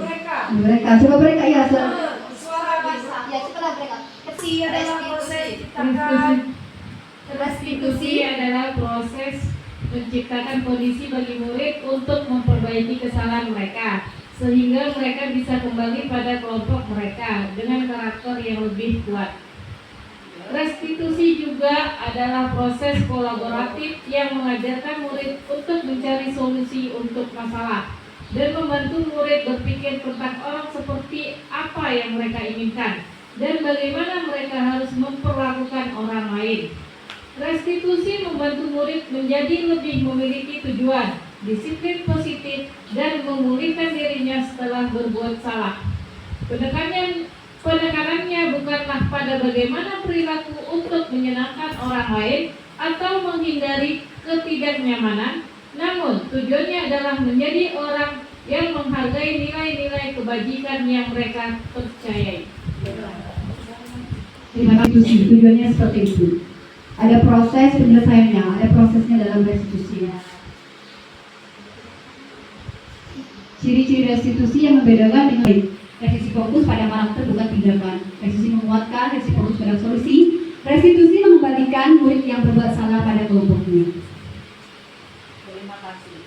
Mereka, coba mereka ya. Suara basah. Ya, coba mereka. Restitusi adalah proses menciptakan Restitusi adalah proses menciptakan kondisi bagi murid untuk memperbaiki kesalahan mereka sehingga mereka bisa kembali pada kelompok mereka dengan karakter yang lebih kuat. Restitusi juga adalah proses kolaboratif yang mengajarkan murid untuk mencari solusi untuk masalah dan membantu murid berpikir tentang orang seperti apa yang mereka inginkan dan bagaimana mereka harus memperlakukan orang lain. Restitusi membantu murid menjadi lebih memiliki tujuan, disiplin positif, dan memulihkan dirinya setelah berbuat salah. Penekanannya bukanlah pada bagaimana perilaku untuk menyenangkan orang lain atau menghindari ketidaknyamanan, namun tujuannya adalah menjadi orang yang menghargai nilai-nilai kebajikan yang mereka percayai. Terima kasih. Tujuannya seperti itu. Ada proses penyelesaiannya, ada prosesnya dalam restitusi. Ciri-ciri restitusi yang membedakan dengan restitusi fokus pada karakter bukan tindakan. Restitusi menguatkan, restitusi fokus pada solusi. Restitusi mengembalikan murid yang berbuat salah pada kelompoknya. Terima kasih.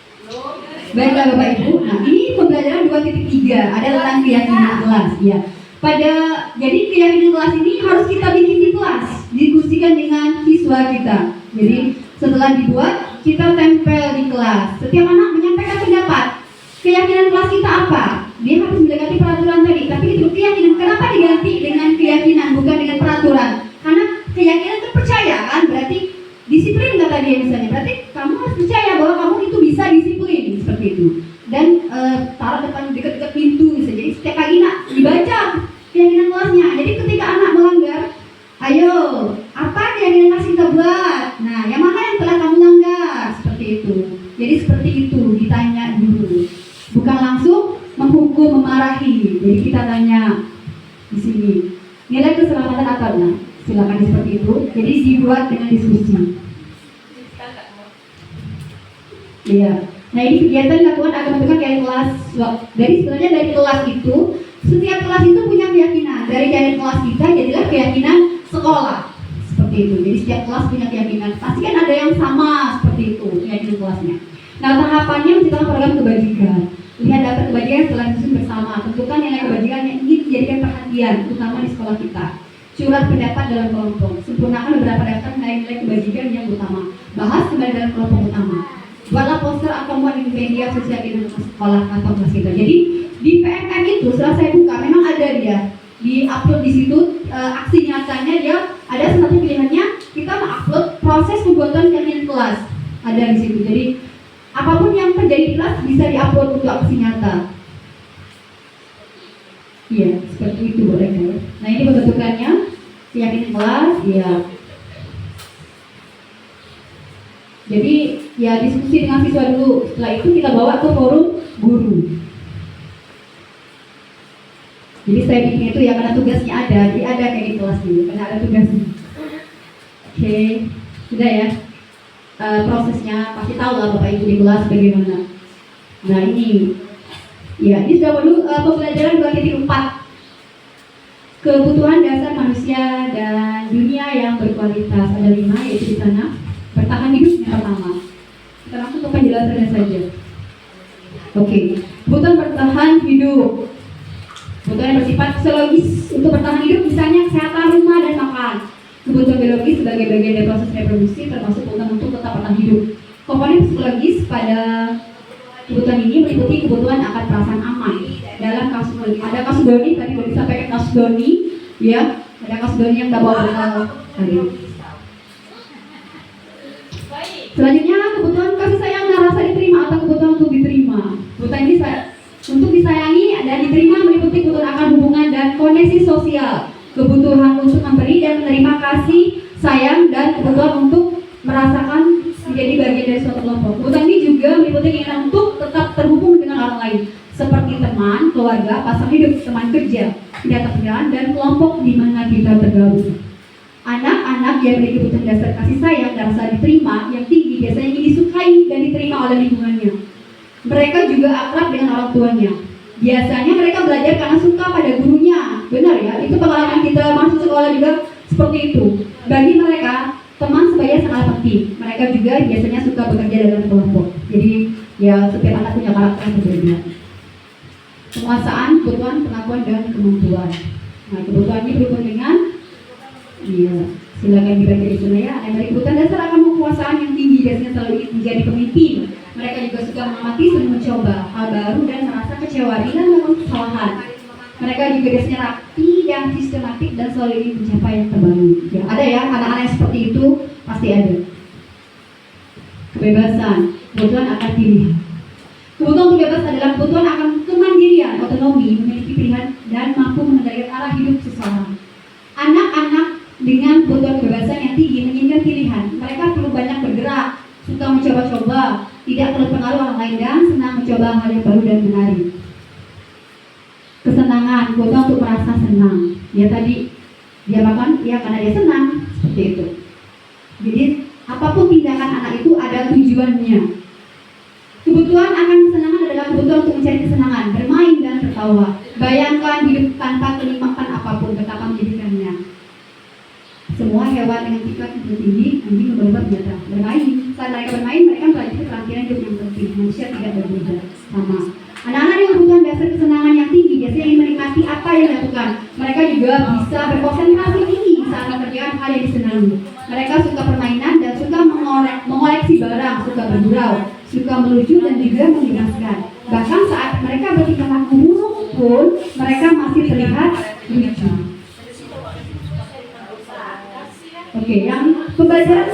Baiklah Bapak Ibu. Nah, ini pembelajaran 2.3 ada tentang keyakinan kelas. Ya. Jadi keyakinan kelas ini harus kita bikin di kelas, diskusikan dengan siswa kita. Jadi setelah dibuat, kita tempel di kelas. Setiap anak menyampaikan pendapat. Keyakinan kelas kita apa? Dia harus mendekati peraturan tadi. Tapi itu keyakinan. Kenapa diganti dengan keyakinan bukan dengan peraturan? Karena keyakinan itu percaya kan, berarti disiplin kata dia misalnya. Berarti kamu harus percaya bahwa kamu itu bisa disiplin seperti itu. Dan taruh dekat-dekat pintu misalnya. Jadi setiap kali nak dibaca keyakinan kelasnya. Jadi ketika anak melanggar, ayo apa keyakinan kelas kita buat? Nah, yang mana yang telah kamu langgar? Seperti itu. Jadi seperti itu ditanya dulu. Bukan langsung menghukum, memarahi. Jadi kita tanya di sini nilai keselamatan apa? Nah, silakan seperti itu. Jadi dibuat dengan diskusi. Iya. Nah, ini kegiatan dilakukan agar membentuk kayak kelas. Dari sebenarnya dari kelas itu, setiap kelas itu punya keyakinan. Dari keyakinan kelas kita jadilah keyakinan sekolah. Seperti itu. Jadi setiap kelas punya keyakinan. Pasti kan ada yang sama seperti itu keyakinan kelasnya. Nah, tahapannya menciptakan program kebajikan. Lihat data kebajikan setelah disusun bersama. Tentukan nilai kebajikan yang ingin dijadikan perhatian, utama di sekolah kita. Curhat pendapat dalam kelompok. Sempurnakan beberapa daftar nilai-nilai kebajikan yang utama. Bahas kembali dalam kelompok utama. Buatlah poster atau muat di media sosial di sekolah atau kelas kita. Jadi di PMM itu setelah saya buka, memang ada dia di upload di situ aksi nyatanya dia ada satu pilihannya kita mengupload proses pembuatan keyakinan kelas ada di situ. Jadi apapun yang terjadi di kelas bisa diupload untuk aksi nyata. Iya, seperti itu boleh kan? Nah, ini pembentukannya keyakinan kelas, ya. Jadi ya diskusi dengan siswa dulu. Setelah itu kita bawa ke forum guru. Jadi saya bikin itu ya karena tugasnya ada. Jadi ada kayak di kelas dulu karena ada tugasnya. Oke, sudah ya. Prosesnya pasti tahu lah Bapak Ibu di kelas bagaimana. Nah ini, ya ini sudah dulu pembelajaran 2.4 kebutuhan dasar manusia dan dunia yang berkualitas. Ada 5 yaitu di sana. Bertahan hidup yang pertama. Kita langsung ke penjelasannya saja. Oke, kebutuhan bertahan hidup. Kebutuhan yang bersifat fisiologis untuk bertahan hidup misalnya kesehatan rumah dan makan. Kebutuhan biologis sebagai bagian dari proses reproduksi termasuk kebutuhan untuk tetap bertahan hidup. Komponen psikologis pada kebutuhan ini meliputi kebutuhan akan perasaan aman. Dalam kasus ada kasus Doni tadi sudah disampaikan kasus Doni, ya Ada Kak Doni yang udah bawa bekal tadi. Baik. Selanjutnya kebutuhan kasih sayang dan rasa diterima atau kebutuhan untuk diterima. Kebutuhan ini untuk disayangi dan diterima meliputi kebutuhan akan hubungan dan koneksi sosial, kebutuhan untuk memberi dan menerima kasih sayang, dan kebutuhan untuk merasakan menjadi bagian dari suatu kelompok. Kebutuhan ini juga meliputi keinginan untuk tetap terhubung dengan orang lain, seperti teman, keluarga, pasangan hidup, teman kerja, tidak pekerjaan, dan kelompok di mana kita tergabung. Anak-anak yang memiliki kebutuhan dasar kasih sayang dan rasa diterima yang tinggi biasanya ingin disukai dan diterima oleh lingkungannya. Mereka juga akrab dengan orang tuanya. Biasanya mereka belajar karena suka pada gurunya. Benar ya, itu pengalaman kita masuk sekolah juga seperti itu. Bagi mereka, teman sebaya sangat penting. Mereka juga biasanya suka bekerja dalam kelompok. Jadi ya setiap anak punya karakter yang berbeda. Penguasaan, kebutuhan, pengakuan, dan kemampuan. Nah, kebutuhan ini berhubungan dengan silakan dibaca di sana ya. Ada kebutuhan dasar akan kekuasaan yang tinggi, biasanya selalu ingin menjadi pemimpin. Mereka juga suka mengamati, sering mencoba hal baru dan merasa kecewa dengan melakukan kesalahan. Mereka juga biasanya rapi dan sistematik dan selalu ingin mencapai yang terbaik. Ya, ada ya anak-anak yang seperti itu pasti ada. Kebebasan, kebutuhan akan pilihan. Kebutuhan untuk bebas adalah kebutuhan akan kemandirian, otonomi, memiliki pilihan dan mampu mengendalikan arah hidup seseorang. Anak-anak dengan kebutuhan kebebasan yang tinggi menginginkan pilihan. Mereka perlu banyak bergerak, suka mencoba-coba, tidak perlu pengaruh orang lain, dan senang mencoba hal yang baru dan menarik. Kesenangan, kebutuhan untuk merasa senang. Ya tadi dia makan, ya karena dia senang, seperti itu. Jadi apapun tindakan anak itu ada tujuannya. Kebutuhan akan kesenangan adalah kebutuhan untuk mencari kesenangan, bermain dan tertawa. Bayangkan hidup tanpa kenikmatan apapun, betapa menjadikannya. Semua hewan dengan tingkat yang tinggi, anjing berubah biasa bermain. Saat mereka bermain, mereka melanjutkan keterampilan hidup yang penting. Manusia tidak berbeda, sama. Anak-anak yang kebutuhan dasar kesenangan yang tinggi biasanya ingin menikmati apa yang dilakukan. Mereka juga bisa berkonsentrasi tinggi saat mengerjakan hal yang disenangi. Mereka suka permainan dan suka mengoleksi barang, suka bergurau, suka melucu dan juga menjelaskan. Bahkan saat mereka bertingkah laku buruk pun mereka masih terlihat lucu. Oke, yang pembelajaran,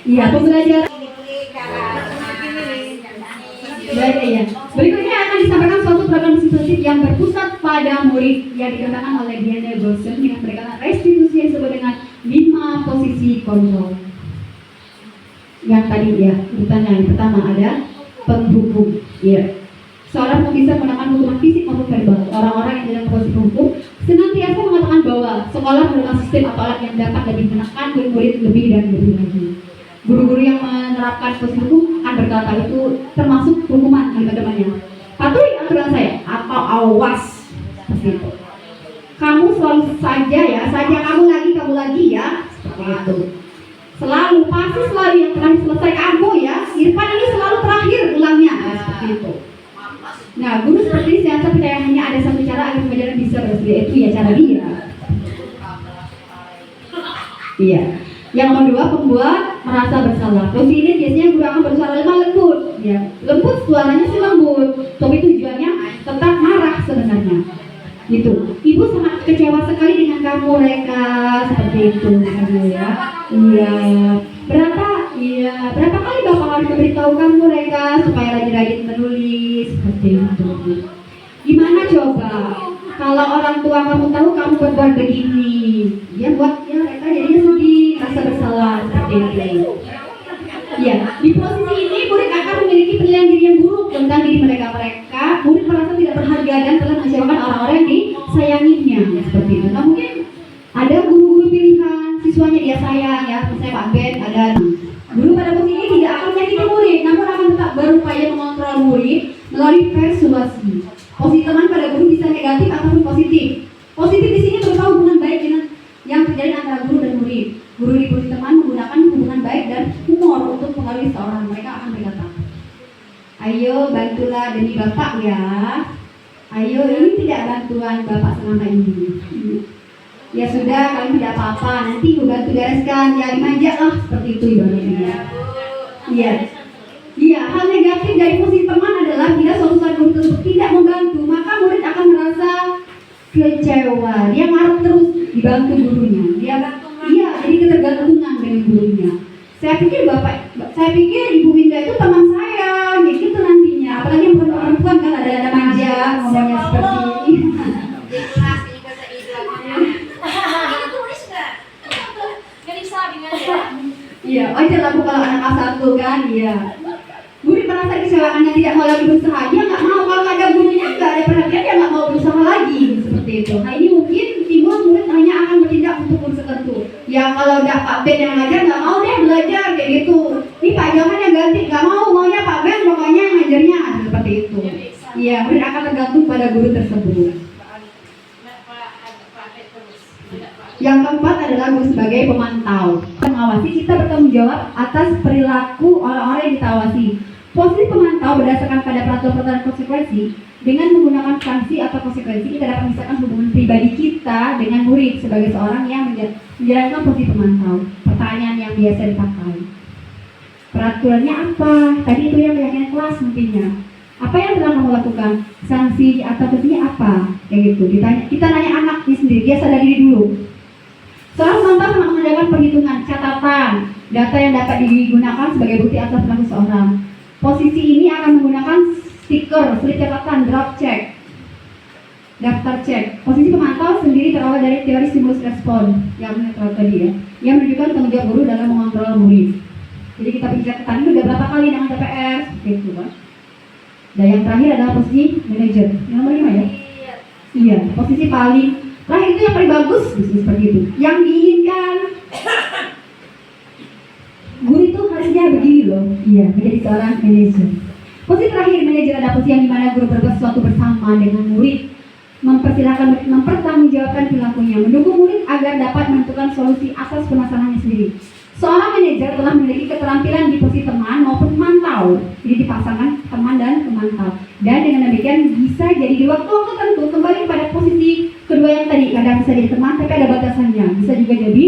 iya pembelajaran. Baik ya. Berikutnya akan disampaikan suatu program institusi yang berpusat pada murid yang dikembangkan oleh Diana Goshen dengan pendekatan restitusi yang disebut dengan 5 posisi kontrol. Yang tadi ya, urutannya yang pertama ada penghubung. Ya. Seorang bisa menggunakan hukuman fisik maupun verbal. Orang-orang yang dalam posisi hukum senantiasa mengatakan bahwa sekolah merupakan sistem atau alat yang dapat lebih menekan murid lebih dan lebih lagi. Guru-guru yang menerapkan posisi hukum akan berkata itu termasuk hukuman kalimat-kalimatnya. Patuhi aturan saya atau awas, seperti itu. Kamu selalu saja ya, saja kamu lagi ya, seperti itu. Selalu, pasti selalu yang terakhir selesai kamu ya. Irfan ini selalu terakhir ulangnya, seperti itu. Nah, guru seperti ini saya percaya hanya ada satu cara agar pembelajaran bisa berhasil, yaitu ya cara dia. Iya. Yang kedua, pembuat merasa bersalah. Posisi ini biasanya guru akan bersuara lemah lembut. Ya, lembut suaranya sih lembut, tapi tujuannya tetap marah sebenarnya. Gitu. Ibu sangat kecewa sekali dengan kamu, Reka, seperti itu, ya. Iya. Berapa kali Bapak harus memberitahu kamu, Reka, supaya rajin-rajin menulis, seperti itu. Gimana coba? Kalau orang tua kamu tahu kamu berbuat begini, dia buat ya Reka jadinya sedih, rasa bersalah, seperti itu. Ya, di posisi ini murid akan memiliki penilaian diri yang buruk tentang diri mereka. Murid merasa tidak berharga dan telah mengecewakan orang-orang yang disayanginya, seperti itu. Nah, mungkin ada guru-guru pilihan, siswanya dia sayang ya, misalnya Pak Ben, ada guru pada posisi ini tidak akan menyakiti murid, namun akan tetap berupaya mengontrol murid melalui persuasi. Posisi teman pada guru bisa negatif ataupun positif. Positif di sini berupa hubungan baik dengan yang terjadi antara guru dan murid. Guru di posisi teman menggunakan hubungan baik dan humor untuk mengaliri seorang. Mereka akan berkata, ayo bantulah demi Bapak ya. Ayo, ini tidak bantuan Bapak selama ini. Ya sudah, kalian tidak apa-apa. Nanti ibu bantu bereskan. Ya dimanja lah, seperti itu ibaratnya. Iya. Iya, hal negatif dari posisi teman adalah bila suatu saat guru tersebut tidak membantu, maka murid akan merasa kecewa, dia marah terus dibantu gurunya. Iya, jadi ketergantungan dengan gurunya. Saya pikir Ibu Winda itu teman saya, gitu nantinya. Apalagi yang perempuan kan ada manja ngomongnya seperti ini. Di kelas juga saya tulis nggak? Nggak bisa ya. Iya, wajar lah Bu kalau anak kelas 1 kan, iya. Murid merasa kecewaannya tidak mau lagi berusaha, dia nggak mau, kalau ada gurunya nggak ada perhatian, dia nggak mau berusaha lagi, seperti itu. Nah ini mungkin timbul murid hanya akan bertindak untuk guru tertentu. Ya kalau udah Pak Ben yang ngajar nggak mau deh belajar kayak gitu. Ini Pak Johan yang ganti nggak mau, maunya Pak Ben pokoknya yang ngajarnya seperti itu. Iya, murid akan tergantung pada guru tersebut. Yang keempat adalah guru sebagai pemantau. Mengawasi, kita bertanggung jawab atas perilaku orang-orang yang kita awasi. Posisi pemantau berdasarkan pada peraturan konsekuensi. Dengan menggunakan sanksi atau konsekuensi, kita dapat memisahkan hubungan pribadi kita dengan murid sebagai seorang yang menjalankan posisi pemantau. Pertanyaan yang biasa dipakai, peraturannya apa? Tadi itu yang keyakinan kelas mungkinnya. Apa yang telah kamu lakukan? Sanksi atau posisinya apa? Kayak gitu. Kita nanya anaknya sendiri, dia sadar diri dulu. Seorang pemantau sangat mengadakan perhitungan, catatan, data yang dapat digunakan sebagai bukti atas perilaku seseorang. Posisi ini akan menggunakan stiker, slip catatan, draft check, daftar cek. Posisi pemantau sendiri berawal dari teori stimulus respon yang netral tadi ya, yang menunjukkan tanggung jawab guru dalam mengontrol murid. Jadi kita punya catatan itu udah berapa kali dengan TPS, gitu kan. Dan yang terakhir adalah posisi manajer, yang nomor 5 ya. Iya, posisi paling terakhir itu yang paling bagus, seperti itu. Yang diinginkan guru itu harusnya begini loh, iya, menjadi seorang manajer. Posisi terakhir manajer adalah posisi yang dimana guru berbuat sesuatu bersama dengan murid, mempertanggungjawabkan perilakunya, mendukung murid agar dapat menentukan solusi atas permasalahannya sendiri. Seorang manajer telah memiliki keterampilan di posisi teman maupun pemantau, jadi dipasangkan teman dan pemantau. Dan dengan demikian bisa jadi di waktu-waktu tertentu kembali pada posisi kedua yang tadi, kadang bisa jadi teman tapi ada batasannya, bisa juga jadi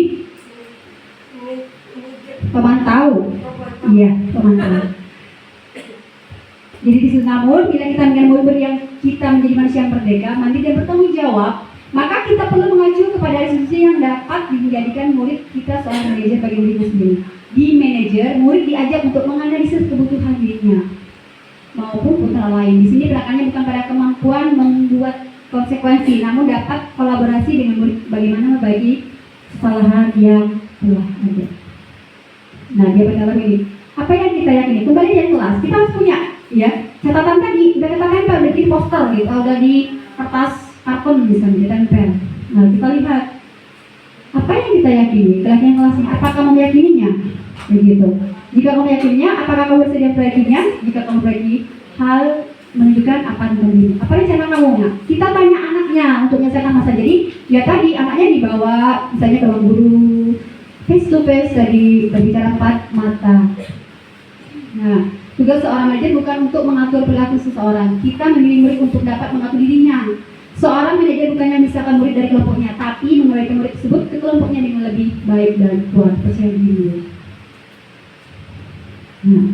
pemantau. Iya, pemantau. Jadi di situ namun bila kita ingin murid yang kita menjadi manusia yang merdeka, mandiri dan bertanggung jawab, maka kita perlu mengacu kepada institusi yang dapat menjadikan murid kita seorang manajer bagi muridnya sendiri. Di manajer, murid diajak untuk menganalisis kebutuhan dirinya maupun putra lain. Di sini belakangnya bukan pada kemampuan membuat konsekuensi, namun dapat kolaborasi dengan murid bagaimana membagi kesalahan yang telah ada. Nah, dia berkata ini, apa yang kita yakini? Kembali dari kelas, kita harus punya, ya, catatan tadi udah kita tempel, udah di poster gitu, udah di kertas karton misalnya, kita tempel. Nah, kita lihat apa yang kita yakini, keyakinan kelasnya. Apakah kamu meyakininya? Begitu. Jika kamu meyakininya, apakah kamu bersedia memproyekinya? Jika kamu proyeki hal menunjukkan apa yang apa rencana kamu? Nah, kita tanya anaknya untuk menyelesaikan masalah. Jadi, ya tadi anaknya dibawa misalnya ke ruang guru, face to face, dari berbicara empat mata. Nah, tugas seorang manajer bukan untuk mengatur perilaku seseorang. Kita memilih murid untuk dapat mengatur dirinya. Seorang manajer bukannya memisahkan murid dari kelompoknya, tapi mengembalikan murid tersebut ke kelompoknya dengan lebih baik dan kuat. Percaya diri. Nah,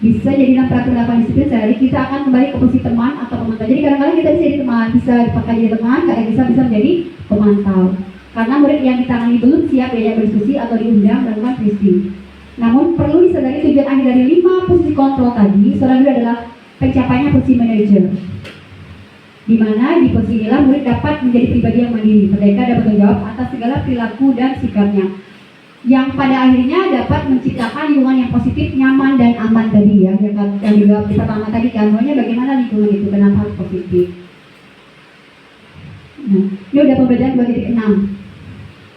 bisa jadi dalam peraturan disiplin sehari kita akan kembali ke posisi teman atau pemantau. Jadi kadang-kadang kita bisa jadi teman, bisa dipakai jadi teman, kadang bisa menjadi pemantau. Karena murid yang ditangani belum siap diajak berdiskusi atau diundang melakukan kritik. Namun perlu disadari tujuan akhir dari 5 posisi kontrol tadi, seorang guru adalah pencapaiannya posisi manajer. Di mana di posisi inilah murid dapat menjadi pribadi yang mandiri, merdeka dan bertanggung jawab atas segala perilaku dan sikapnya, yang pada akhirnya dapat menciptakan lingkungan yang positif, nyaman dan aman tadi ya. Yang juga pertama tadi kan, maunya bagaimana lingkungan itu, kenapa harus positif. Nah, ini udah pembelajaran bagi 6.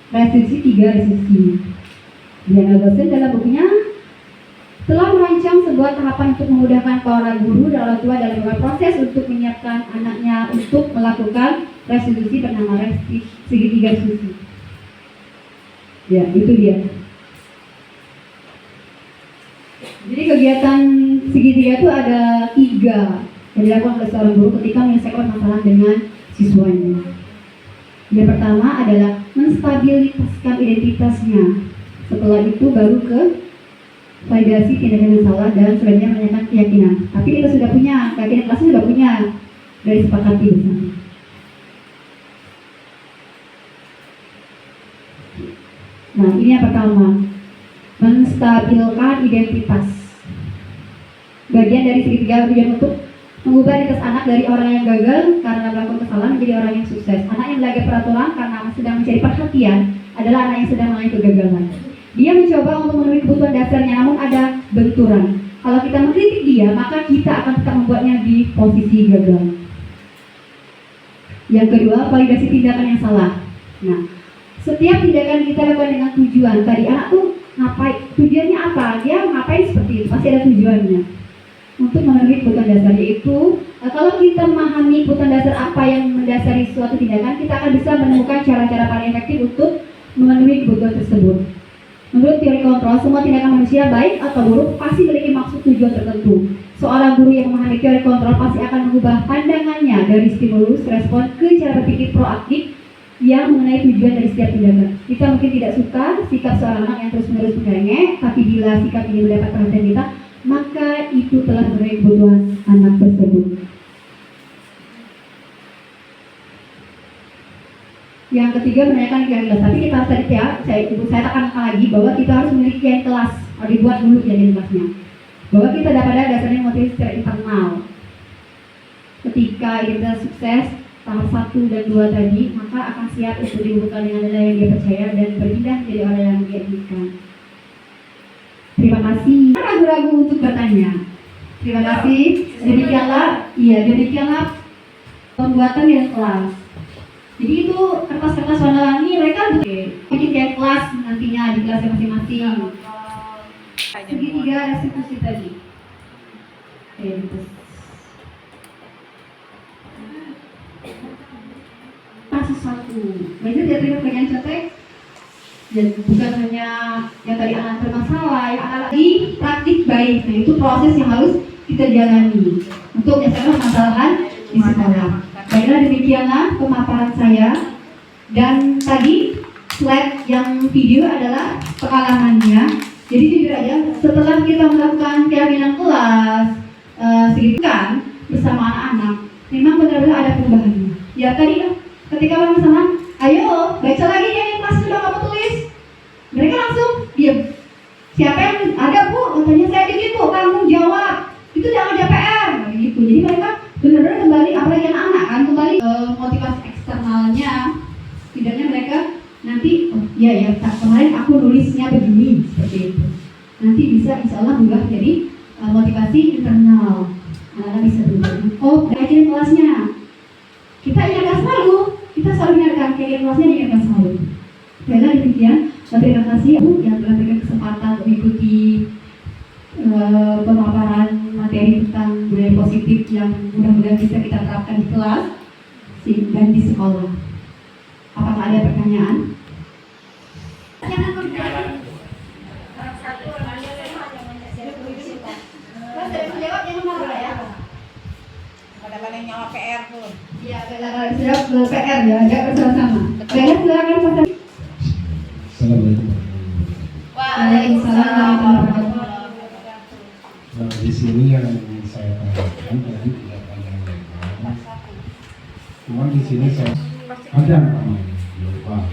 Restitusi 3 restitusi. Diana Gosen dalam bukunya telah merancang sebuah tahapan untuk memudahkan para guru dan orang tua dalam proses untuk menyiapkan anaknya untuk melakukan restitusi bernama segitiga restitusi. Ya, itu dia. Jadi kegiatan segitiga itu ada 3 yang dilakukan oleh seorang guru ketika menyelesaikan masalah dengan siswanya. Yang pertama adalah menstabilitaskan identitasnya. Setelah itu baru ke validasi tindakan yang salah dan selanjutnya menanyakan keyakinan. Tapi kita sudah punya, keyakinan kelasnya sudah punya dari sepakati bersama. Nah, ini yang pertama, menstabilkan identitas. Bagian dari segitiga tujuan untuk mengubah identitas anak dari orang yang gagal karena melakukan kesalahan menjadi orang yang sukses. Anak yang melanggar peraturan karena sedang mencari perhatian adalah anak yang sedang mengalami kegagalan. Dia mencoba untuk memenuhi kebutuhan dasarnya, namun ada benturan. Kalau kita mengkritik dia, maka kita akan tetap membuatnya di posisi gagal. Yang kedua, validasi tindakan yang salah. Nah, setiap tindakan kita lakukan dengan tujuan. Tadi anak tuh ngapain? Tujuannya apa? Dia ngapain seperti itu? Pasti ada tujuannya. Untuk memenuhi kebutuhan dasar, yaitu kalau kita memahami kebutuhan dasar apa yang mendasari suatu tindakan, kita akan bisa menemukan cara-cara paling efektif untuk memenuhi kebutuhan tersebut. Menurut teori kontrol, semua tindakan manusia baik atau buruk pasti memiliki maksud tujuan tertentu. Seorang guru yang memahami teori kontrol pasti akan mengubah pandangannya dari stimulus respon ke cara berpikir proaktif yang mengenai tujuan dari setiap tindakan. Kita mungkin tidak suka sikap seorang anak yang terus-menerus merengek, tapi bila sikap ini mendapat perhatian kita, maka itu telah memenuhi kebutuhan anak tersebut. Yang ketiga, menanyakan kian kelas. Tapi kita harus tadi ya, saya tekankan lagi bahwa kita harus memiliki kian kelas. Harus dibuat dulu kian kelasnya. Bahwa kita pada dasarnya motivasi secara internal. Ketika kita sukses tahap 1 dan 2 tadi, maka akan siap untuk dihubungkan dengan nilai yang dia percaya dan berpindah menjadi orang yang dia inginkan. Terima kasih. Ragu-ragu untuk bertanya. Terima kasih. Demikianlah pembuatan yang kelas. Jadi itu kertas-kertas warna warni mereka bikin kayak kelas nantinya di kelasnya masing-masing. Segitiga restitusi tadi. Gitu. Kasus 1. Biasanya dia terima bagian contek. Dan bukan hanya yang tadi anak bermasalah, yang anak lagi praktik baik. Nah, itu proses yang harus kita jalani untuk menyelesaikan permasalahan di sekolah. Baiklah, demikianlah pemaparan saya. Dan tadi slide yang video adalah pengalamannya. Jadi jujur aja, setelah kita melakukan keyakinan kelas, signifikan bersama anak-anak, memang benar-benar ada perubahannya. Ya tadi ketika orang sama, ayo baca lagi yang kelas sudah kamu tulis. Mereka langsung diam. Siapa yang ada bu? Katanya saya bikin bu, kamu jawab. Itu jangan ada PR. Gitu. Jadi mereka benar-benar kembali, apalagi anak-anak kan kembali motivasi eksternalnya. Setidaknya mereka nanti, oh iya ya, kemarin aku nulisnya begini, seperti itu. Nanti bisa insya Allah berubah jadi motivasi internal. Anak-anak bisa berubah. Oh, kajian kelasnya. Kita ingatkan selalu, kita selalu ingatkan kajian kelasnya, diingatkan selalu. Baiklah, demikian. Terima kasih Bu yang telah berikan kesempatan untuk mengikuti pemaparan materi tentang budaya positif yang mudah-mudahan bisa kita terapkan di kelas dan di sekolah. Apakah ada pertanyaan? Jawab jangan marah ya. Kadang-kadang nyawa PR pun. Iya, kadang-kadang siap PR ya, agak bersama-sama. Baiklah, silakan Pak. Assalamualaikum. Waalaikumsalam warahmatullahi wabarakatuh. Nah, di sini yang saya tanyakan tadi tidak panjang lebar. Cuma di sini saya ada namanya lupa.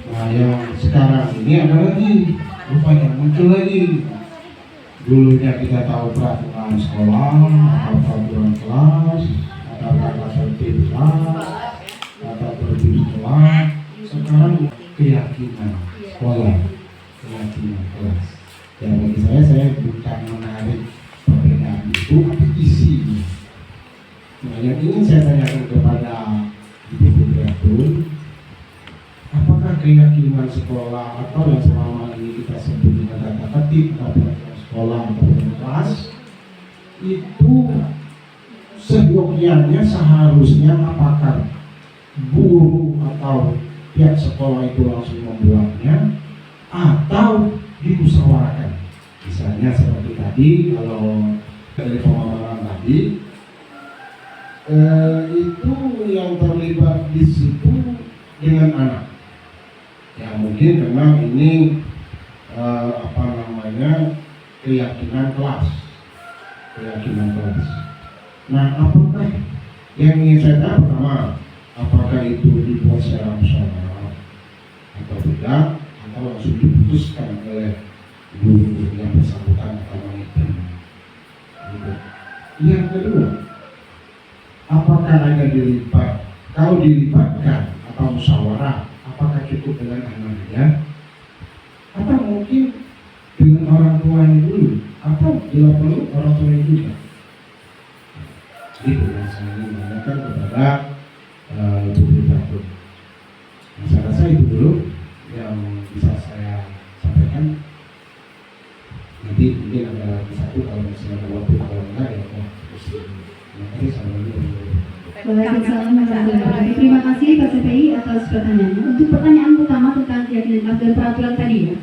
Nah, yang sekarang ini ada lagi, rupanya muncul lagi. Dulunya kita tahu peraturan sekolah, atau peraturan kelas, atau kata tertib kelas, atau tertib sekolah. Sekarang keyakinan sekolah, keyakinan kelas. Ya bagi saya bukan menarik perbedaan itu, tapi isinya. Nah, yang ingin saya tanyakan kepada Ibu Direktur, apakah keyakinan sekolah atau yang selama ini kita sebut dengan kata tertib atau peraturan sekolah atau kelas itu seyogyanya seharusnya apakah guru atau pihak sekolah itu langsung membuatnya atau dimusyawarahkan? Misalnya seperti tadi, kalau dari pemaparan tadi itu yang terlibat di situ dengan anak. Ya mungkin memang ini keyakinan kelas. Nah, apakah yang ingin saya tahu pertama, apakah itu dibuat secara musyawarah atau diputuskan oleh guru yang bersangkutan atau monitor. Gitu. Yang kedua, apakah hanya dilibat? Kalau dilibatkan atau musyawarah, apakah cukup dengan anaknya? Atau mungkin dengan orang tuanya dulu? Atau bila perlu orang tuanya juga? Itu yang saya ingin menanyakan kepada Ibu Direktur. Saya rasa itu dulu yang bisa saya sampaikan. Nanti mungkin ada satu kalau misalnya ada waktu, kalau enggak ya terus nanti sama dulu. Waalaikumsalam warahmatullahi wabarakatuh. Terima kasih Pak CPI atas pertanyaannya. Untuk pertanyaan pertama tentang keyakinan kelas dan peraturan tadi ya.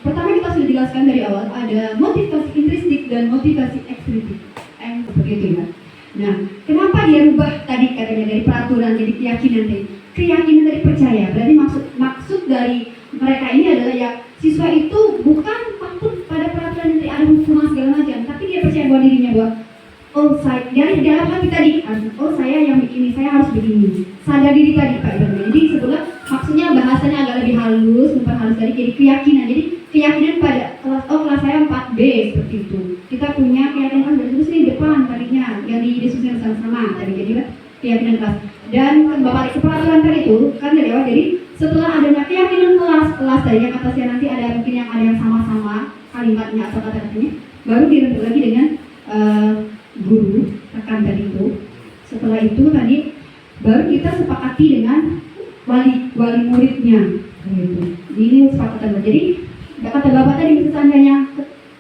Pertama kita sudah jelaskan dari awal ada motivasi intrinsik dan motivasi ekstrinsik. Seperti itu ya. Nah, kenapa dia rubah tadi katanya dari peraturan jadi keyakinan tadi? Keyakinan dari percaya. Berarti maksud dari mereka ini adalah ya siswa itu bukan takut pada peraturan yang ada hukuman segala macam, tapi dia percaya bahwa dirinya bahwa oh saya dari dalam hati tadi, oh saya yang begini, saya harus begini. Sadar diri tadi Pak Ibrahim. Jadi sebetulnya maksudnya bahasanya agak lebih halus, memperhalus tadi jadi keyakinan. Jadi keyakinan pada kelas saya 4B seperti itu. Kita punya keyakinan kelas terus di depan tadinya yang didiskusikan sama-sama tadi jadi keyakinan kelas. Dan Bapak peraturan tadi itu kan dari awal jadi setelah adanya keyakinan kelas tadi yang atasnya nanti ada mungkin yang ada yang sama-sama kalimatnya atau kata-katanya baru dirembuk lagi dengan guru rekan tadi itu. Setelah itu tadi baru kita sepakati dengan wali muridnya gitu. Ini sepakatan. Jadi kata Bapak tadi seandainya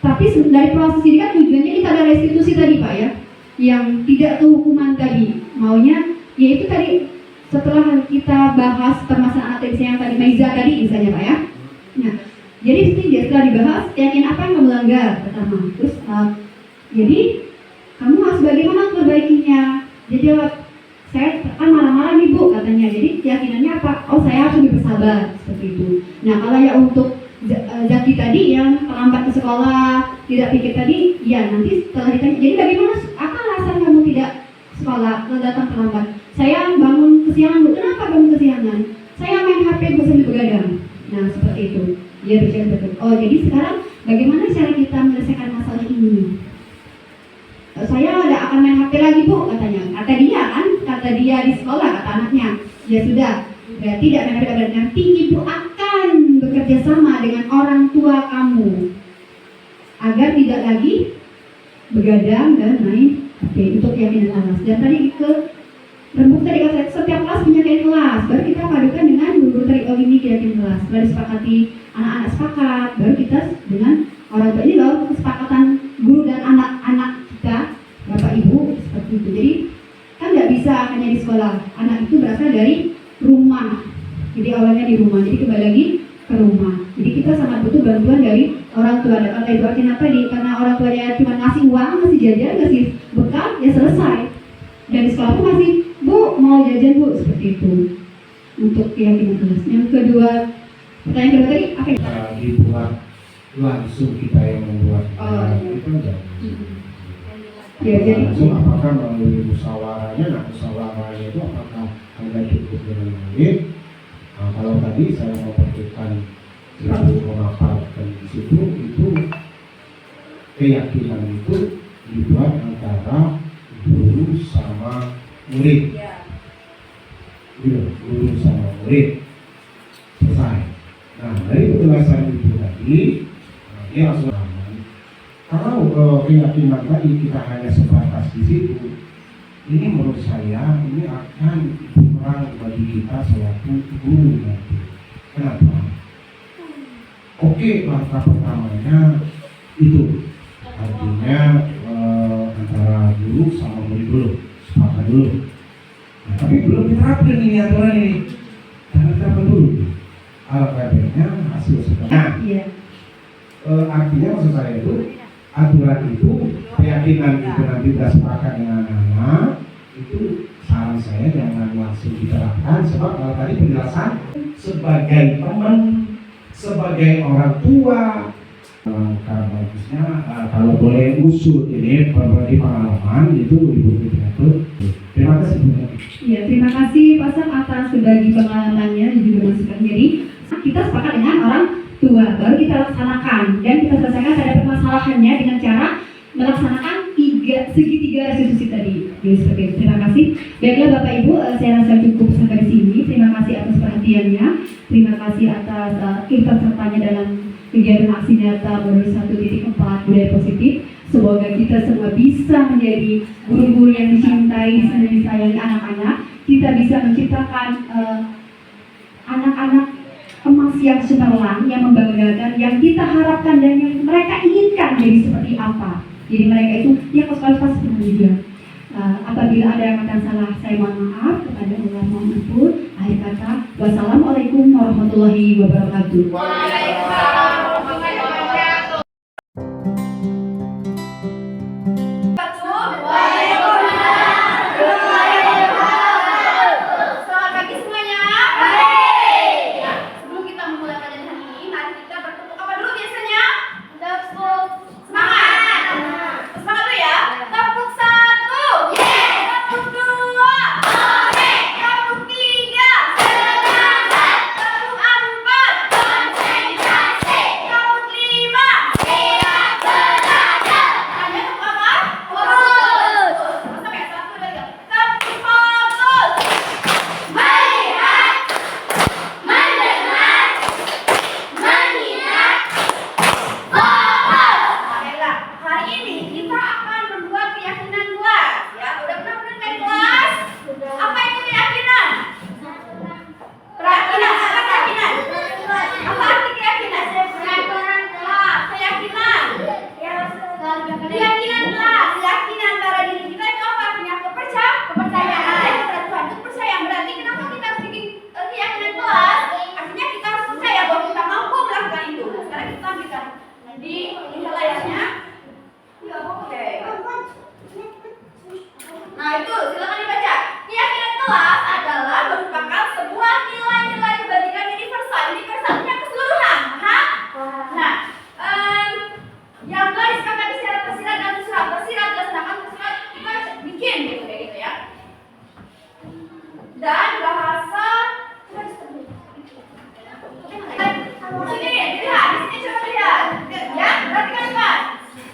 tapi dari proses ini kan tujuannya kita ada restitusi tadi Pak ya yang tidak tuh hukuman tadi maunya yaitu tadi setelah kita bahas permasalahan atensi yang tadi Maiza tadi misalnya Pak ya. Nah jadi setelah dibahas yakin apa yang melanggar pertama terus jadi kamu harus bagaimana perbaikinya. Dia jawab, saya kan marah-marah nih Bu katanya. Jadi keyakinannya apa? Oh saya harus lebih bersabar seperti itu. Nah kalau ya untuk Zaki tadi yang terlambat ke sekolah, tidak pikir tadi, ya nanti setelah ditanya. Jadi bagaimana? Apa alasan kamu tidak sekolah, datang terlambat? Saya bangun kesiangan Bu. Kenapa bangun kesiangan? Saya main HP Bu sambil begadang. Nah seperti itu. Dia bicara betul. Oh jadi sekarang bagaimana cara kita menyelesaikan masalah ini? Saya udah akan main HP lagi Bu katanya. Kata dia di sekolah kata anaknya. Ya sudah, tidak main HP lagi. Nanti Ibu akan bekerja sama dengan orang tua kamu agar tidak lagi begadang dan main HP untuk keyakinan kelas. Dan tadi ke rembuk tadi kata setiap kelas punya keyakinan kelas. Baru kita padukan dengan guru tadi ini keyakinan kelas. Baru disepakati anak-anak sepakat. Baru kita dengan orang tua ini baru kesepakatan guru dan anak-anak kita, Bapak Ibu seperti itu. Jadi kan nggak bisa hanya di sekolah. Anak itu berasal dari rumah. Jadi awalnya di rumah. Jadi kembali lagi ke rumah. Jadi kita sangat butuh bantuan dari orang tua. Dan kata Ibu Atina tadi, karena orang tuanya cuma ngasih uang, ngasih jajan, ngasih bekal, ya selesai. Dan di sekolah pun masih, Bu mau jajan Bu seperti itu. Untuk keyakinan kelas. Yang kedua, pertanyaan kedua tadi apa ya? Dibuat langsung kita yang membuat itu aja. Ya, jadi langsung apakah melalui musyawarahnya, musyawarahnya itu apakah hanya cukup dengan murid? Nah, kalau tadi saya memperhatikan ibu memaparkan di situ itu keyakinan itu dibuat antara guru sama murid. Guru sama murid selesai. Nah dari penjelasan itu tadi, dia langsung kalau keyakinan tadi kita hanya sebatas di situ, ini menurut saya ini akan kurang bagi kita selaku guru nanti. Kenapa? Oke, langkah pertamanya itu artinya antara guru sama murid dulu, sepakat dulu. Nah, tapi belum diterapkan ini aturan ini, karena diterapkan dulu. Alhamdulillah hasil sebenarnya. Artinya maksud saya itu aturan itu keyakinan itu nanti sudah sepakat dengan anak itu saran saya jangan langsung diterapkan sebab kalau tadi penjelasan sebagai teman, sebagai orang tua langkah bagusnya kalau boleh usul ini berbagi pengalaman itu Ibu Direktur. Terima kasih Bu. Ya, terima kasih Pak Sam atas berbagi pengalamannya dan juga masukan. Jadi kita sepakat dengan orang tua, baru kita selesaikan, dan kita selesaikan pada permasalahannya dengan cara melaksanakan segitiga restitusi tadi. Jadi seperti itu. Terima kasih. Baiklah Bapak Ibu, saya rasa cukup sampai di sini. Terima kasih atas perhatiannya. Terima kasih atas ikut sertanya dalam kegiatan aksi nyata modul 1.4 budaya positif. Semoga kita semua bisa menjadi guru-guru yang dicintai, disayangi anak-anak. Kita bisa menciptakan anak-anak emas yang cemerlang, yang membanggakan, yang kita harapkan dan yang mereka inginkan jadi seperti apa. Jadi mereka itu ya kos-kos juga. Apabila ada yang kata salah, saya mohon maaf. Kepada Allah mohon ampun. Akhir kata, wassalamualaikum warahmatullahi wabarakatuh. Waalaikumsalam warahmatullahi wabarakatuh. Selamat pagi semuanya. Sebelum kita memulai pelajaran hari ini, mari kita bertepuk apa dulu biasanya? Semangat. Semangat dulu ya. Tepuk 1. Tepuk 2. Tepuk 3. Semangat. Tepuk 4. Konsentrasi. Tepuk 5. Siap belajar. Kalian tepuk apa? Fokus. Sampai 1, 2, 3. Tepuk fokus. Melihat. Mendengar. Mengingat. Fokus. Baiklah, hari ini kita akan membuat keyakinan kelas. Ya, udah pernah mendengar kelas? Apa itu keyakinan? Keyakinan, apa keyakinan? Apa arti keyakinan? Peraturan kelas. Keyakinan. Keyakinan kelas. Keyakinan pada diri kita itu apa artinya? Kepercayaan. Kepada Tuhan itu percaya. Berarti kenapa kita harus bikin keyakinan kelas? Artinya kita harus percaya bahwa kita mampu melakukan itu. Sekarang kita ambilkan di layarnya. Oke. Nah itu silakan dibaca. Keyakinan kelas adalah merupakan sebuah nilai-nilai kebajikan universal yang keseluruhan. Paham? Nah, yang telah disepakati secara tersirat dan tersirat dilaksanakan tersirat kita bikin gitu kayak gitu ya. Dan bahasa sini lihat, di sini coba lihat. Ya, perhatikan kan.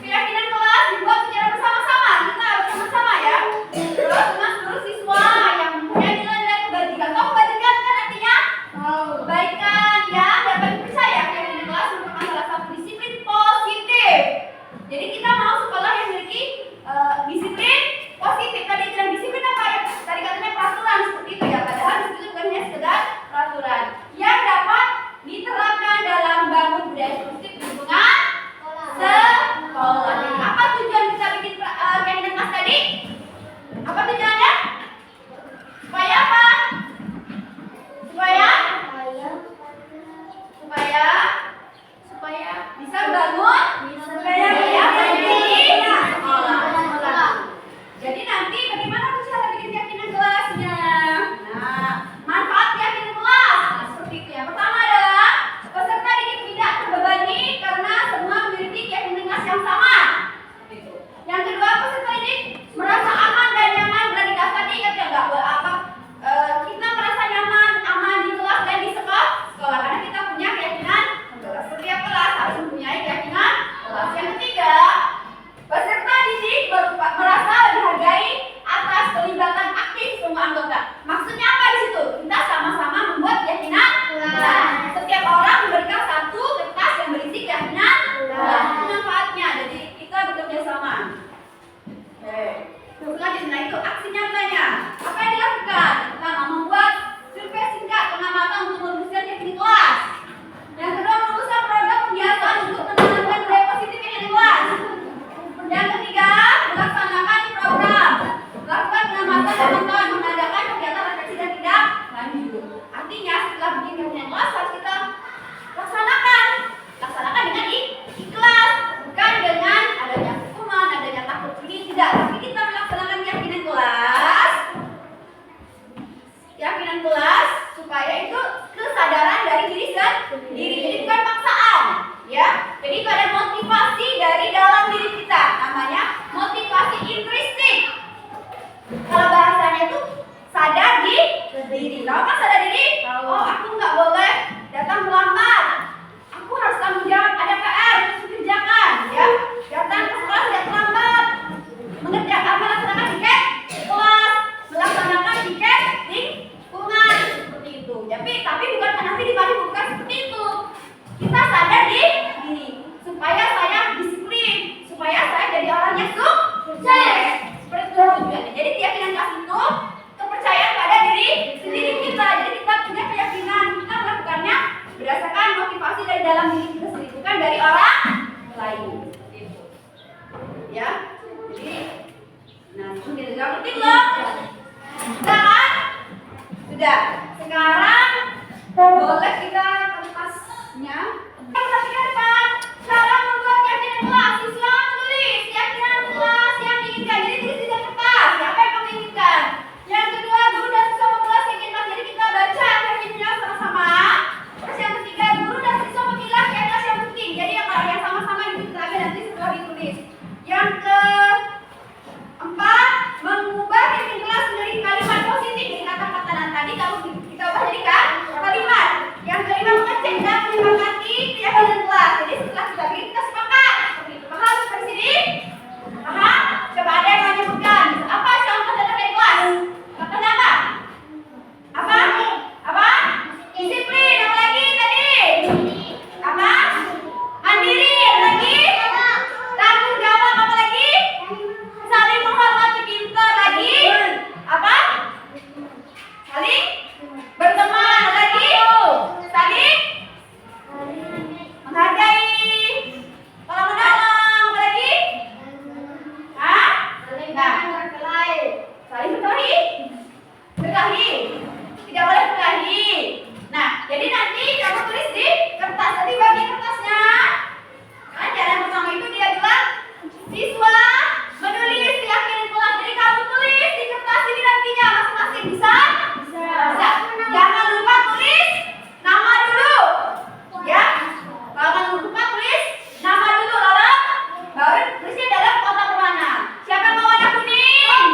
Keyakinan kelas dibuat secara bersama-sama. Kita bersama-sama ya. Terus dengan seluruh siswa yang mempunyai nilai-nilai kebajikan. Tahu kebajikan kan artinya? Kebaikan yang dapat dipercaya. Keyakinan kelas merupakan salah satu disiplin positif. Jadi kita mau sekolah yang memiliki disiplin positif. Tadi bilang disiplin apa ya? Tadi katanya peraturan seperti itu ya. Padahal disiplin bukan hanya sekedar peraturan yang dapat diterapkan dalam bangun budaya positif di lingkungan sekolah. Jadi, apa tujuan kita bikin keyakinan kelas tadi? Apa tujuannya? Supaya apa? Supaya bisa bangun budaya positif di sekolah. Jadi nanti bagaimana cara bikin keyakinan kelasnya? Nah, manfaat keyakinan kelas seperti itu ya. Pertama adalah peserta didik tidak terbebani karena semua memiliki keyakinan kelas yang sama. Seperti itu. Yang kedua, peserta didik merasa aman dan nyaman berada di kelas. Tadi ingat ya nggak? Kita merasa nyaman, aman di kelas dan di sekolah karena kita punya keyakinan kelas. Setiap kelas harus mempunyai keyakinan kelas. Yang ketiga, peserta didik merasa dihargai atas pelibatan aktif semua anggota. Maksudnya apa di situ? Kita sama-sama membuat keyakinan kelas. Setiap orang memberikan satu kertas yang berisi keyakinan kelas. Itu manfaatnya. Jadi kita bekerja sama. Oke. Selanjutnya itu aksi nyatanya. Apa yang dilakukan? Pertama, membuat survei singkat pengamatan untuk merumuskan keyakinan kelas. Yang kedua, merumuskan program kegiatan untuk menanamkan budaya positif keyakinan kelas. Yang ketiga, melaksanakan program. Lakukan pengamatan dan pemantauan, mengadakan kegiatan refleksi dan tidak lanjut. Artinya setelah bikin keyakinan kelas harus kita laksanakan dengan ikhlas, bukan dengan adanya hukuman, adanya takut ini tidak. Tapi kita melaksanakan keyakinan kelas supaya itu kesadaran dari diri sendiri. Jadi bukan paksaan, ya. Jadi itu ada motivasi dari dalam diri kita, namanya motivasi intrinsik. Kalau bahasanya itu sadar diri. Tahu kan sadar diri? Oh, aku nggak boleh datang terlambat. Aku harus tanggung jawab, ada PR. dalam diri kita sendiri, bukan dari orang lain. Gitu. Ya, jadi, nah sudah penting loh. Sudah kan? Sudah. Sekarang boleh kita kertasnya. Perhatikan depan. Cara membuat keyakinan kelas. Siswa menulis keyakinan kelas yang diinginkan. Jadi tulis di kertas. Apa yang kamu inginkan? Yang kedua, guru dan siswa kelas yang inginkan. Jadi kita baca keyakinan sama-sama. Terus yang ketiga, guru dan siswa memilah keyakinan yang penting. Jadi yang sama-sama ditulis lagi nanti setelah ditulis. Yang keempat, mengubah keyakinan kelas menjadi kalimat positif. Jadi kata-kata tadi kamu kita ubah jadi kalimat. Yang kelima, mengecek dan menyepakati keyakinan kelas. Jadi setelah kita bikin kita sepakat. Seperti itu. Paham sampai sini? Paham? Coba ada yang menyebutkan. Apa contoh dari kelas? Contohnya apa? Apa? Apa? Disiplin. Apa lagi tadi? Apa? Mandiri. Apa lagi? Tanggung jawab. Apa lagi? Saling menghormati. Pintar lagi? Apa? Saling berteman. Apa lagi? Saling menghargai. Tolong menolong. Apa lagi? Hah? Nah, saling berkelahi. Berkelahi. Tidak boleh berkelahi. Nah, jadi nanti kamu tulis di kertas. Nanti bagi kertasnya. Nah, cara yang pertama itu dia bilang siswa menulis keyakinan kelas. Jadi kamu tulis di kertas ini nantinya masing-masing bisa? Bisa. Jangan lupa tulis nama dulu. Ya. Jangan lupa tulis nama dulu lalu baru tulisnya dalam kotak berwarna. Siapa yang mau warna kuning?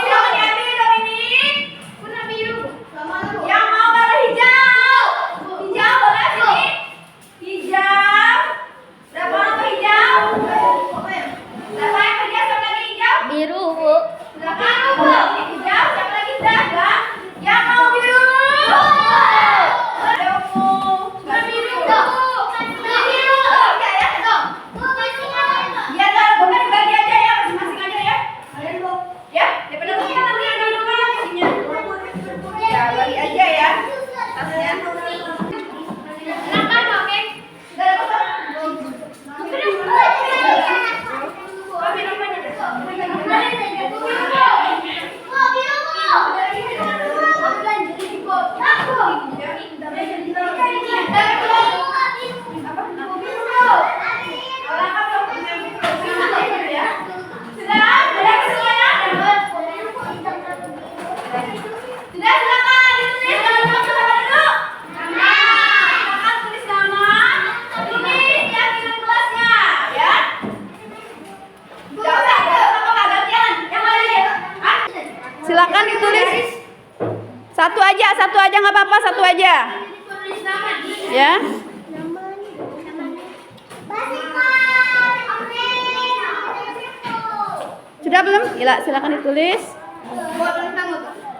Siapa diambil Dominic? Warna biru. Yang mau warna hijau? Hijau boleh sini? Hijau. Berapa orang mau hijau? Berapa yang kerja siapa lagi hijau? Biru, Bu. Berapa? Hijau. Siapa lagi hijau? Yang mau biru? Ada ungu. Warna biru. Biru. Ya ya. Ya bukan dibagi aja ya masing-masing aja ya. Ya, daripada kita nanti ada lupa yang isinya. Ya bagi aja ya. Tasnya. Silakan oke. Sudah dapat? Silakan ditulis. Satu aja nggak apa-apa, satu aja. Ya. Sudah belum? Gila, silakan ditulis.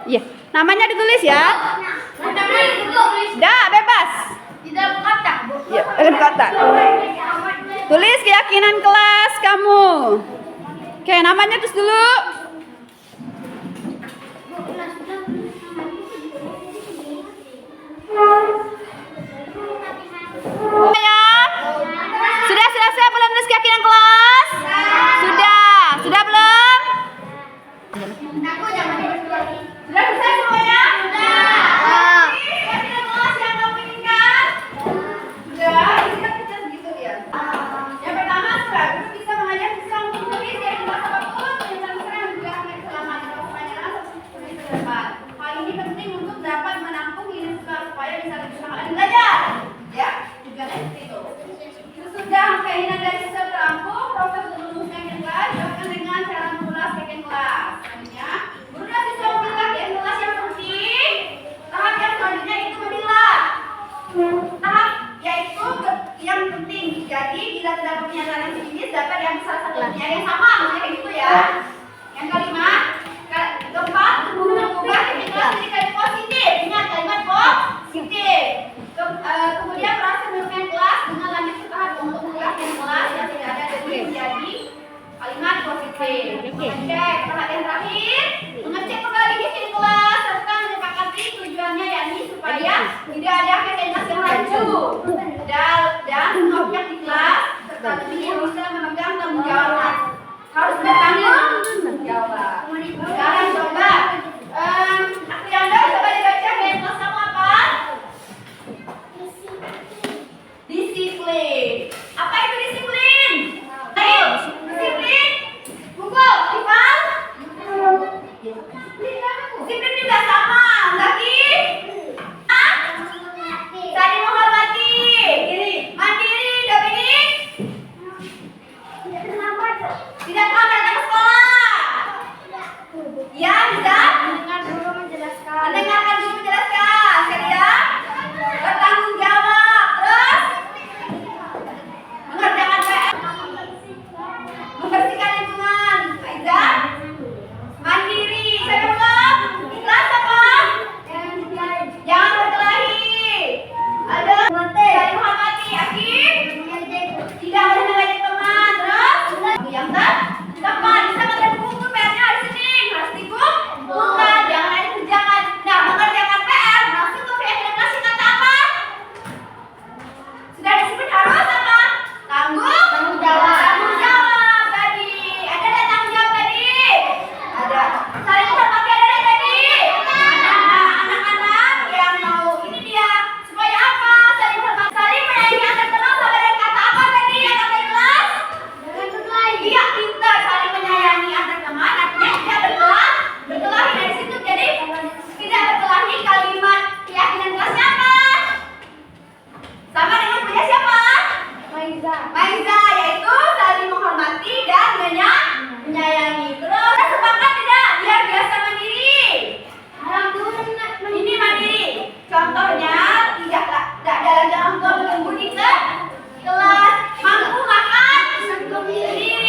Iya, namanya ditulis ya. Dah, bebas. Di dalam kotak, Bu. Ya, dalam kotak. Tulis keyakinan kelas kamu. Oke, namanya tulis dulu. Ya. Sudah selesai belum nulis keyakinan kelas? Sudah belum? Sudah selesai semuanya? Sudah. Keyakinan kelas yang kamu inginkan? Sudah. Kita kerja segitu ya. Yang pertama, terus bisa mengajak siswa untuk menulis ya di masa apapun yang terserah juga sampai selama di bawah pelajaran tulis ke depan. Hal ini penting untuk dapat menampung ini supaya bisa lebih semangat belajar. Ya, tujuannya seperti itu. Sesudah keinginan dari siswa terampung, proses menulis keyakinan kelas dilakukan dengan cara mengulas keyakinan kelas. Selanjutnya, guru dan siswa memilah keyakinan kelas yang penting. Tahap yang selanjutnya itu memilah. Tahap yaitu yang penting. Jadi bila terdapat pernyataan yang sejenis dapat diambil salah satu pernyataan yang sama, maksudnya kayak gitu ya. Yang kelima, keempat, mengubah keyakinan kelas menjadi kalimat positif. Ingat kalimat positif. Kemudian proses menuliskan kelas dengan lanjut ke tahap untuk mengubah keyakinan kelas yang tidak ada menjadi kalimat positif. Mengecek tahap yang terakhir, mengecek kembali keyakinan kelas serta menyepakati tujuannya yakni supaya tidak ada keyakinan kelas yang rancu dan dan semua pihak di kelas serta tentunya bisa memegang tanggung jawab. Harus bertanggung jawab. Sekarang coba Aprianda coba dibaca dari kelas kamu apa? Disiplin. Apa itu disiplin? Disiplin. Buku, Ivan. Disiplin juga sama, Zaki. Saling menghormati. Mandiri, Dominik. Tidak pernah datang ke sekolah. Ya, bisa. Mendengarkan guru menjelaskan. Sedia. Bertanggung jawab. Terus mengerjakan PR. Membersihkan lingkungan. Aiza. Mandiri. Siapa belum? Ikhlas apa? Jangan berkelahi. Ada. Saling menghormati. Akib. Tidak boleh mengajak teman. Terus yang tepat. Bisa ngerjain buku PR-nya hari Senin. Harus dikumpulkan. Jangan ada kerjaan. Nah, mengerjakan PR. Masuk ke keyakinan kelas kata apa? Sudah disiplin harus apa? Tanggung jawab. Tanggung jawab tadi. Ada nggak tanggung jawab tadi? Ada. Saling menghormati ada nggak tadi? Anak-anak yang mau ini dia supaya apa? Saling menghormati. Saling menyayangi antar teman sama dengan kata apa tadi? Yang kata kelas? Iya, pintar. Saling menyayangi antar teman. Artinya tidak berkelahi dari situ. Jadi tidak berkelahi kalimat keyakinan kelasnya apa? Sama dengan punya siapa? Maiza, yaitu saling menghormati dan menyayangi. Terus sepakat tidak? Biar biasa mandiri. Ini mandiri. Contohnya tidak jalan orang tua menunggu di kelas. Mampu makan sendiri.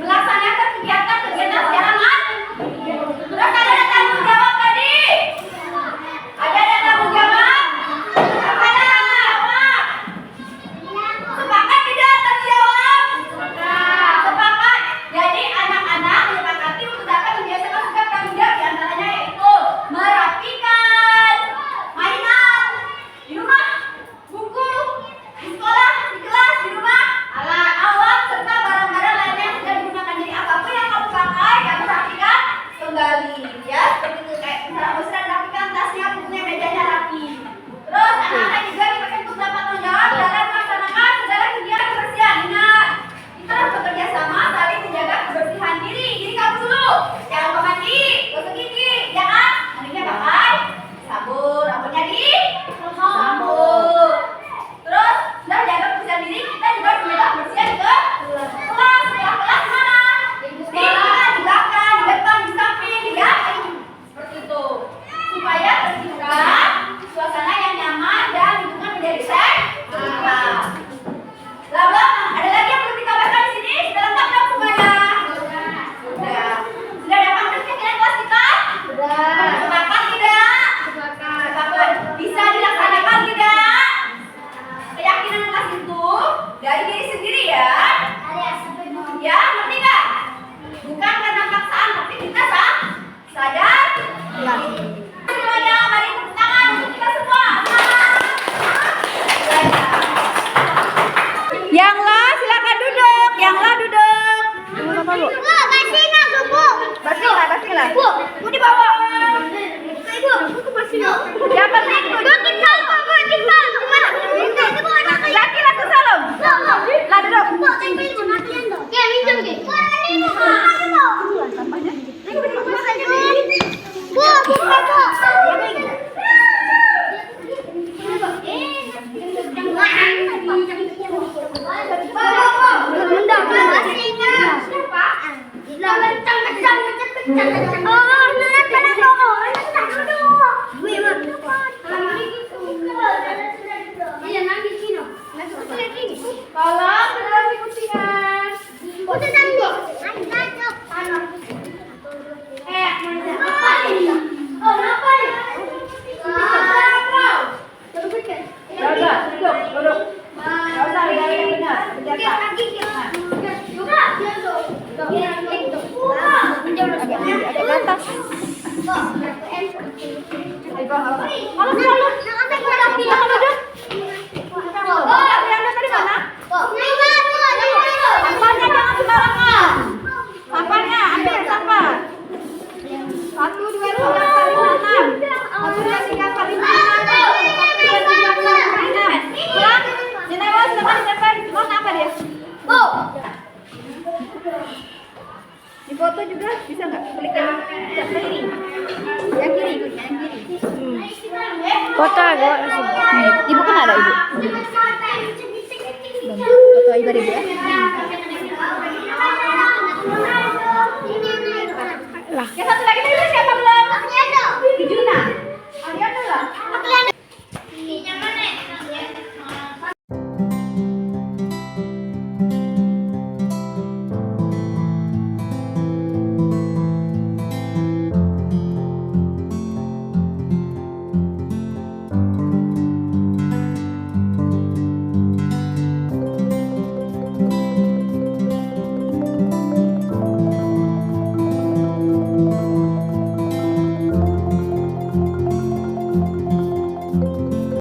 Melaksanakan kegiatan secara mandiri. Terus ada tanggung jawab tadi? Ada tanggung jawab? Ada jawab. Sepakat tidak tanggung jawab? Sepakat. Jadi anak-anak menyepakati untuk dapat membiasakan sikap tanggung jawab, di antaranya yaitu merapikan mainan di rumah, buku di sekolah, di kelas, di rumah, alat serta barang-barang lainnya yang sudah digunakan. Jadi apapun yang kamu pakai, kamu rapikan kembali. Ya, seperti itu. Kayak misalnya kamu sudah rapikan tasnya, bukunya, mejanya rapi. Terus anak-anak juga dipakai untuk dapat tanggung jawab dalam melaksanakan segala kegiatan kebersihan. Ingat, kita harus bekerja sama saling menjaga kebersihan diri. Diri kamu dulu. Jangan lupa mandi, gosok gigi, ya kan? Mandinya pakai sabun, rambutnya di sabun. Terus sudah jaga kebersihan diri, kita juga harus menjaga kebersihan ke kelas. Setelah kelas mana? Di belakang, di depan, di samping, ya. Seperti itu. Supaya tercipta suasana yang nyaman dan lingkungan menjadi sehat. Lalu ada lagi yang perlu ditambahkan di sini? Sudah lengkap belum semuanya? Sudah. Sudah dapat keyakinan kelas kita? Sudah. Sepakat tidak? Sepakat. Bisa dilaksanakan tidak? Keyakinan kelas itu dari diri sendiri ya. Ya, ngerti nggak? Bukan karena paksaan, tapi kita sadar. Semuanya, mari tepuk tangan untuk kita semua. Yanglah, silakan duduk. Yanglah duduk. Basilah. Bu dibawa. Yang penting duduk. Zaki langsung salam. Lah duduk. Tolong beneran di kucingan. Duduk. Gak usah lari yang benar. Agak ke atas. Ibu kan ada ibu. Foto ibu ya. Yang satu lagi tadi siapa?